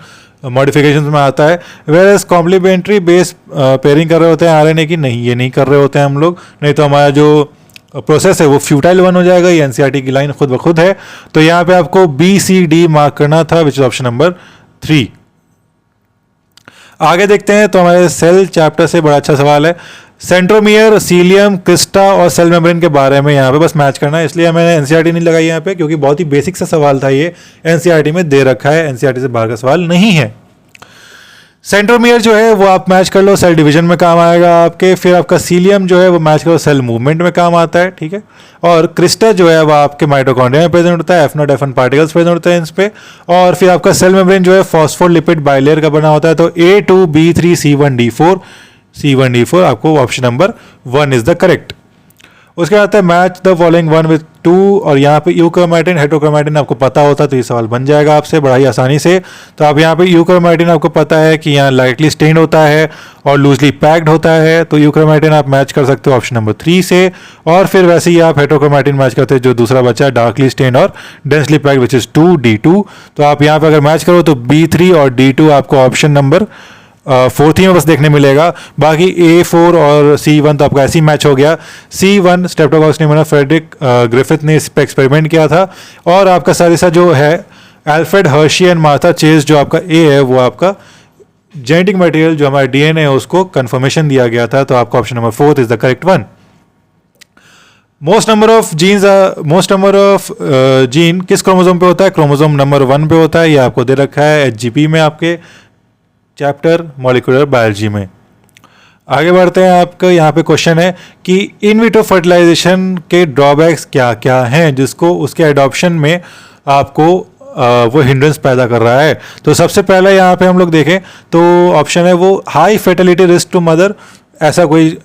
मॉडिफिकेशन में आता है। वेयर कॉम्प्लीमेंट्री बेस पेयरिंग कर रहे होते हैं आरएनए की, नहीं ये नहीं कर रहे होते हैं हम लोग, नहीं तो हमारा जो प्रोसेस है वो फ्यूटाइल वन हो जाएगा। ये एनसीईआरटी की लाइन खुद ब खुद है। तो यहाँ पे आपको BCD मार्क करना था, विच इज ऑप्शन नंबर 3। आगे देखते हैं, तो हमारे सेल चैप्टर से बड़ा अच्छा सवाल है। सेंट्रोमियर, सीलियम, क्रिस्टा और सेल मेम्ब्रेन के बारे में यहाँ पे बस मैच करना है, इसलिए मैंने एनसीईआरटी नहीं लगाई यहाँ पे, क्योंकि बहुत ही बेसिक सा सवाल था। ये एनसीईआरटी में दे रखा है, एनसीईआरटी से बाहर का सवाल नहीं है। सेंट्रोमियर जो है वो आप मैच कर लो, सेल डिवीजन में काम आएगा आपके। फिर आपका सीलियम जो है वो मैच करो, सेल मूवमेंट में काम आता है, ठीक है। और क्रिस्टा जो है वो आपके माइटोकॉन्ड्रिया में प्रेजेंट होता है, F0 F1 पार्टिकल्स प्रेजेंट होते हैं इस पे। और फिर आपका सेल मेम्ब्रेन जो है फॉस्फोलिपिड बाइलेयर का बना होता है। तो A2B3C1D4 C1D4 आपको option number 1 is the correct. उसके बाद आता है मैच द फॉलोइंग 1 with 2, और यहाँ पे यूक्रोमैटिन हेटेरोक्रोमैटिन आपको पता होता तो ये सवाल बन जाएगा आपसे बड़ा ही आसानी से। तो आप यहाँ पे यूक्रोमैटिन आपको पता है कि यहाँ लाइटली स्टेन्ड होता है और लूजली पैक्ड होता है, तो यूक्रोमैटिन आप मैच कर सकते हो ऑप्शन नंबर 3 से। और फिर वैसे ही आप हेटेरोक्रोमैटिन मैच करते हैं जो दूसरा बचा डार्कली स्टेन्ड और densely packed which is 2D2। तो आप यहाँ पे अगर मैच करो तो B3 और D2 आपको ऑप्शन नंबर 4 में बस देखने मिलेगा। बाकी A4 और C1 तो आपका ऐसे ही मैच हो गया। C1 streptococcus pneumonia Frederick Griffith ने इस पर एक्सपेरिमेंट किया था। और आपका सारिसा जो है Alfred Hershey and Martha chase, जो आपका A है वो आपका जेनेटिक मटेरियल जो हमारा DNA है उसको कंफर्मेशन दिया गया था। तो आपका option number 4 is the correct one. Most number of gene किस क्रोमोसोम पे होता है? क्रोमोसोम नंबर 1 पे होता है। ये आपको दे रखा है HGP में आपके चैप्टर मॉलिक्यूलर बायोलॉजी में। आगे बढ़ते हैं। आपका यहाँ पे क्वेश्चन है कि इन विट्रो फर्टिलाइजेशन के ड्रॉबैक्स क्या क्या हैं जिसको उसके एडॉप्शन में आपको वो हिंड्रेंस पैदा कर रहा है। तो सबसे पहले यहाँ पे हम लोग देखें तो ऑप्शन है वो high fertility risk to mother. ऐसा कोई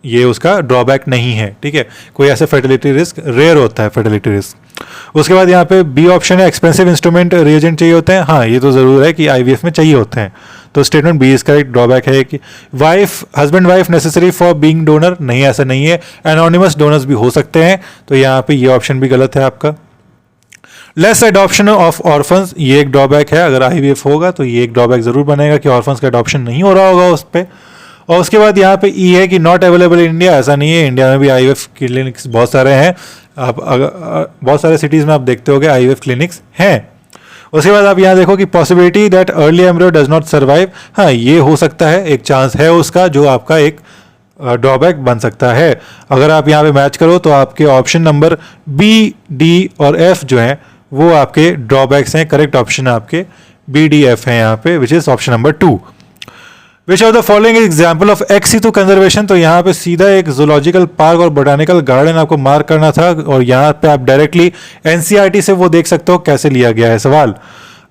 ये उसका ड्रॉबैक नहीं है, ठीक है। कोई ऐसा फर्टिलिटी रिस्क रेयर होता है फर्टिलिटी रिस्क। उसके बाद यहाँ पे बी ऑप्शन है एक्सपेंसिव इंस्ट्रूमेंट रिएजेंट चाहिए होते हैं। हाँ, ये तो ज़रूर है कि IVF में चाहिए होते हैं। तो स्टेटमेंट बी इसका एक ड्रॉबैक है कि husband wife necessary for being donor, नहीं ऐसा नहीं है। एनोनिमस डोनर्स भी हो सकते हैं, तो यहाँ पे ये ऑप्शन भी गलत है आपका। लेस एडॉप्शन ऑफ ऑर्फन्स, ये एक ड्रॉबैक है। अगर IVF होगा तो ये एक ड्रॉबैक जरूर बनेगा कि ऑर्फन्स का अडॉप्शन नहीं हो रहा होगा उस पर। और उसके बाद यहाँ पे ई है कि नॉट अवेलेबल इन इंडिया, ऐसा नहीं है। इंडिया में भी IVF क्लिनिक्स बहुत सारे हैं। आप बहुत सारे सिटीज़ में आप देखते होगे IVF क्लिनिक्स हैं। उसके बाद आप यहाँ देखो कि possibility that early embryo does not survive, हाँ ये हो सकता है, एक चांस है उसका जो आपका एक ड्रॉबैक बन सकता है। अगर आप यहाँ पे मैच करो तो आपके ऑप्शन नंबर B, D और F जो हैं वो आपके ड्रॉबैक्स हैं। करेक्ट ऑप्शन आपके B, D, F हैं यहाँ पे, विच is option number 2। Which of the following example of ex situ conservation, तो यहाँ पे सीधा एक जूलॉजिकल पार्क और बोटानिकल गार्डन आपको मार्क करना था और यहाँ पे आप डायरेक्टली NCERT से वो देख सकते हो कैसे लिया गया है सवाल।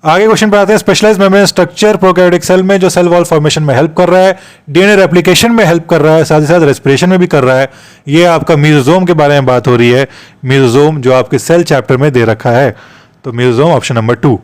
आगे क्वेश्चन पे आते हैं। Specialised membrane structure prokaryotic cell में जो सेल वॉल फॉर्मेशन में हेल्प कर रहा है, DNA रेप्लिकेशन में हेल्प कर रहा है, साथ ही साथ रेस्पिरेशन में भी कर रहा है। ये आपका मेसोसोम के बारे में बात हो रही है। मेसोसोम जो आपके सेल चैप्टर में दे रखा है, तो मेसोसोम ऑप्शन नंबर 2।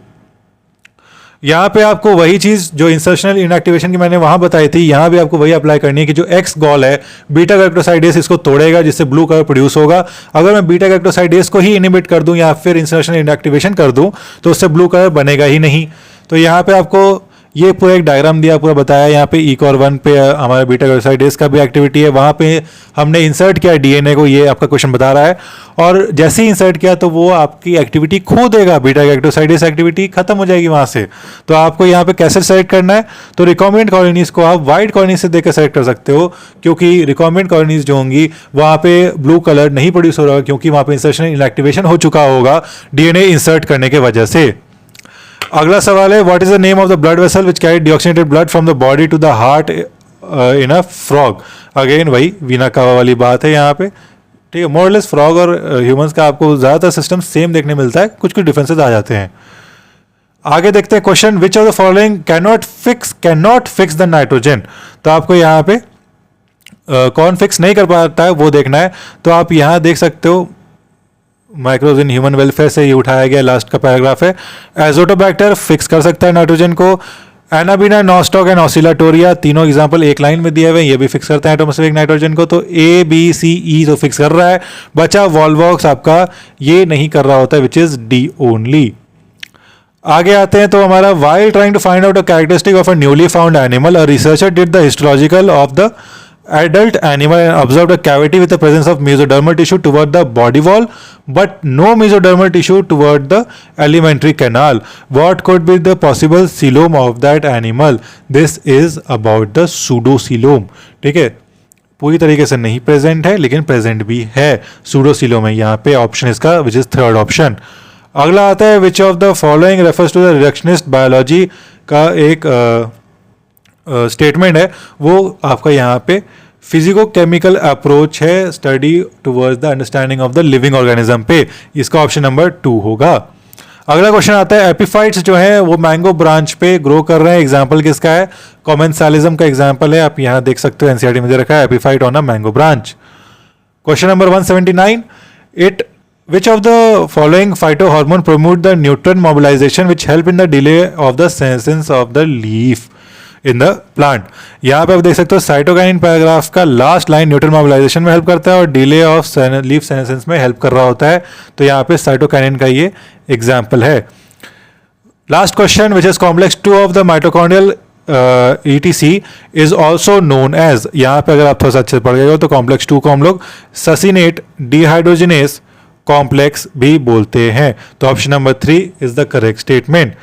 यहाँ पे आपको वही चीज जो इंसर्शनल इनएक्टिवेशन की मैंने वहां बताई थी, यहाँ भी आपको वही अप्लाई करनी है कि जो एक्स गॉल है बीटा गैक्टोसाइडेस इसको तोड़ेगा जिससे ब्लू कलर प्रोड्यूस होगा। अगर मैं बीटा गैक्टोसाइडेस को ही इनिबिट कर दूं या फिर इंसर्शनल इनएक्टिवेशन कर दूं तो उससे ब्लू कलर बनेगा ही नहीं। तो यहाँ पे आपको ये पूरा एक डायग्राम दिया, पूरा बताया। यहाँ पे ECOR1 पे हमारा बीटा गैक्टोसाइडेस का भी एक्टिविटी है, वहाँ पे हमने इंसर्ट किया DNA को, ये आपका क्वेश्चन बता रहा है। और जैसे ही इंसर्ट किया तो वो आपकी एक्टिविटी खो देगा, बीटा गैक्टोसाइडेस एक्टिविटी खत्म हो जाएगी वहाँ से। तो आपको यहाँ पे कैसे सेलेक्ट करना है, तो रिकॉम्बिनेंट कॉलोनीज को आप वाइट कॉलोनी से देकर सेलेक्ट कर सकते हो, क्योंकि रिकॉम्बिनेंट कॉलोनीज जो होंगी वहाँ पे ब्लू कलर नहीं प्रोड्यूस हो रहा, क्योंकि वहाँ पे इंसर्शन इनएक्टिवेशन हो चुका होगा DNA इंसर्ट करने के वजह से। अगला सवाल है what is the name of the blood vessel which carry deoxygenated blood from the body to the heart in a frog. Again वही वीना कावा वाली बात है यहाँ पे, ठीक है। मोरलेस फ्रॉग और ह्यूमंस का आपको ज्यादातर सिस्टम सेम देखने मिलता है, कुछ कुछ डिफरेंसेस आ जाते हैं। आगे देखते हैं question which of the following can not fix the nitrogen. तो आपको यहाँ पे कौन फिक्स नहीं कर पाता है वो देखना है। तो आप यहाँ देख सकते हो माइक्रोज इन ह्यूमन वेलफेयर से ये उठाया गया लास्ट का पैराग्राफ है। एजोटोबैक्टर फिक्स कर सकता है नाइट्रोजन को। एनाबिना, नॉस्टॉक एंड ऑसिलाटोरिया तीनों एग्जांपल एक लाइन में दिए हुए हैं, ये भी फिक्स करते हैं एटमॉस्फेरिक नाइट्रोजन को। तो A, B, C, E तो फिक्स कर रहा है। बचा वॉल्वॉक्स आपका ये नहीं कर रहा होता है, विच इज D ओनली। आगे आते हैं तो हमारा while trying to find out a characteristic of a newly found animal, a researcher did the histological of the adult animal and observed a cavity with the presence of mesodermal tissue toward the body wall but no mesodermal tissue toward the alimentary canal. What could be the possible coelom of that animal? This is about the pseudocoelom, ठीक है। पूरी तरीके से नहीं प्रेजेंट है लेकिन प्रेजेंट भी है, pseudocoelom है यहाँ पे ऑप्शन इसका, विच इज थर्ड ऑप्शन। अगला आता है which of the following refers to the reductionist biology का एक स्टेटमेंट है वो आपका यहाँ पे फिजिको केमिकल अप्रोच है study towards the understanding of the living organism पे, इसका ऑप्शन नंबर 2 होगा। अगला क्वेश्चन आता है एपिफाइट्स जो है वो मैंगो ब्रांच पे ग्रो कर रहे हैं, एग्जाम्पल किसका है? कॉमेंसालिज्म का एग्जाम्पल है, आप यहाँ देख सकते हो एनसीईआरटी में दे रखा है epiphyte on a mango branch. Question number 179, which of the following phytohormone promote the nutrient mobilization which help in the delay of the senescence of the leaf in the plant? यहाँ पे आप देख सकते हो साइटोकाइनिन पैराग्राफ का लास्ट लाइन न्यूट्रिएंट मोबिलाइजेशन में हेल्प करता है और डिले ऑफ लीफ सेनेसेंस में हेल्प कर रहा होता है, तो यहाँ पे साइटोकाइनिन का ये एग्जाम्पल है। Last question which is complex 2 of the mitochondrial ETC is also known as, यहाँ पे अगर आप थोड़ा सा अच्छे पढ़ गए हो तो कॉम्प्लेक्स 2 को हम लोग ससिनेट डिहाइड्रोजिनेस कॉम्प्लेक्स भी बोलते हैं, तो option number 3 is the correct statement.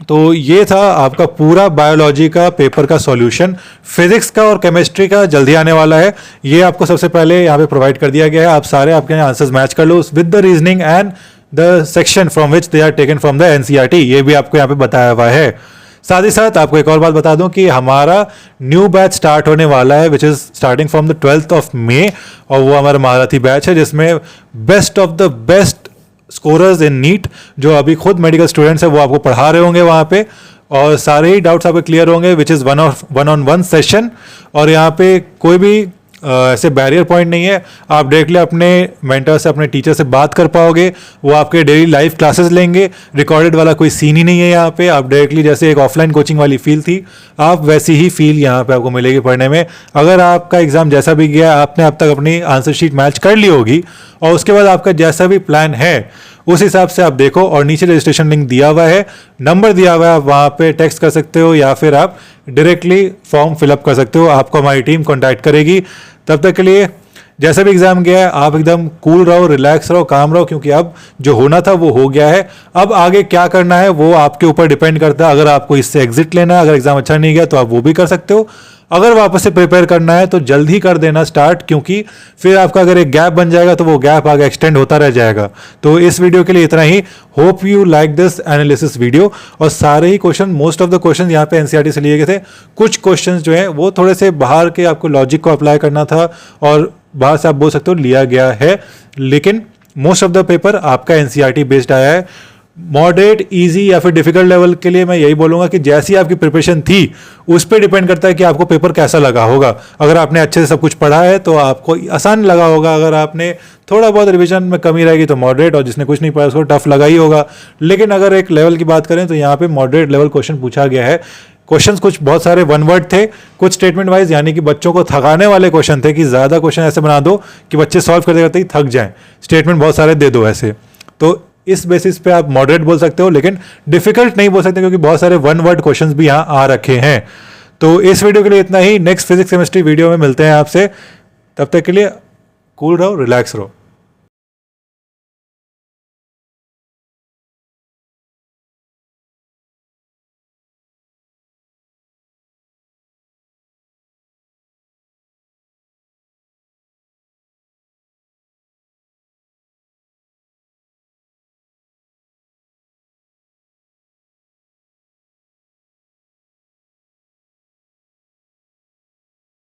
तो ये था आपका पूरा बायोलॉजी का पेपर का सॉल्यूशन। फिजिक्स का और केमिस्ट्री का जल्दी आने वाला है, ये आपको सबसे पहले यहाँ पे प्रोवाइड कर दिया गया है, आप सारे आपके आंसर्स मैच कर लो with the reasoning and the section from which they are taken from the NCERT, ये भी आपको यहाँ पे बताया हुआ है। साथ ही साथ आपको एक और बात बता दूं कि हमारा न्यू बैच स्टार्ट होने वाला है which is starting from the 12th of May, और वो हमारा महारथी बैच है जिसमें best of the best scorers in NEET जो अभी खुद मेडिकल स्टूडेंट्स है वो आपको पढ़ा रहे होंगे वहाँ पे, और सारे ही डाउट्स आपके क्लियर होंगे which is one on one session, और यहाँ पे कोई भी ऐसे बैरियर पॉइंट नहीं है, आप डायरेक्टली अपने मेंटर से अपने टीचर से बात कर पाओगे, वो आपके डेली लाइव क्लासेस लेंगे, रिकॉर्डेड वाला कोई सीन ही नहीं है यहाँ पे, आप डायरेक्टली जैसे एक ऑफलाइन कोचिंग वाली फील थी आप वैसी ही फील यहाँ पे आपको मिलेगी पढ़ने में। अगर आपका एग्जाम जैसा भी गया आपने अब तक अपनी आंसर शीट मैच कर ली होगी और उसके बाद आपका जैसा भी प्लान है उस हिसाब से आप देखो, और नीचे रजिस्ट्रेशन लिंक दिया हुआ है, नंबर दिया हुआ है, आप वहाँ पे टेक्स्ट कर सकते हो या फिर आप डायरेक्टली फॉर्म फिलअप कर सकते हो, आपको हमारी टीम कॉन्टैक्ट करेगी। तब तक के लिए जैसा भी एग्जाम गया है आप एकदम कूल रहो, रिलैक्स रहो, काम रहो, क्योंकि अब जो होना था वो हो गया है। अब आगे क्या करना है वो आपके ऊपर डिपेंड करता है, अगर आपको इससे एग्जिट लेना है, अगर एग्जाम अच्छा नहीं गया तो आप वो भी कर सकते हो, अगर वापस से प्रिपेयर करना है तो जल्द ही कर देना स्टार्ट, क्योंकि फिर आपका अगर एक गैप बन जाएगा तो वो गैप आगे एक्सटेंड होता रह जाएगा। तो इस वीडियो के लिए इतना ही, hope you like this analysis video, और सारे ही question most of the question यहाँ पे एनसीईआरटी से लिए गए थे, कुछ क्वेश्चन जो है वो थोड़े से बाहर के आपको लॉजिक को अप्लाई करना था और बाहर से आप बोल सकते हो लिया गया है, लेकिन मोस्ट ऑफ द पेपर आपका एनसीईआरटी बेस्ड आया है। मॉडरेट, इजी या फिर डिफिकल्ट लेवल के लिए मैं यही बोलूंगा कि जैसी आपकी प्रिपरेशन थी उस पर डिपेंड करता है कि आपको पेपर कैसा लगा होगा। अगर आपने अच्छे से सब कुछ पढ़ा है तो आपको आसान लगा होगा, अगर आपने थोड़ा बहुत रिवीजन में कमी रहेगी तो मॉडरेट, और जिसने कुछ नहीं पढ़ा उसको टफ लगा ही होगा। लेकिन अगर एक लेवल की बात करें तो यहाँ पे मॉडरेट लेवल क्वेश्चन पूछा गया है। क्वेश्चंस कुछ बहुत सारे वन वर्ड थे, कुछ स्टेटमेंट वाइज, यानी कि बच्चों को थकाने वाले क्वेश्चन थे कि ज़्यादा क्वेश्चन ऐसे बना दो कि बच्चे सॉल्व करते करते ही थक जाएं, स्टेटमेंट बहुत सारे दे दो ऐसे। तो इस बेसिस पे आप मॉडरेट बोल सकते हो, लेकिन डिफिकल्ट नहीं बोल सकते क्योंकि बहुत सारे वन वर्ड क्वेश्चंस भी यहाँ आ रखे हैं। तो इस वीडियो के लिए इतना ही, नेक्स्ट फिजिक्स केमिस्ट्री वीडियो में मिलते हैं आपसे, तब तक के लिए कूल रहो, रिलैक्स रहो।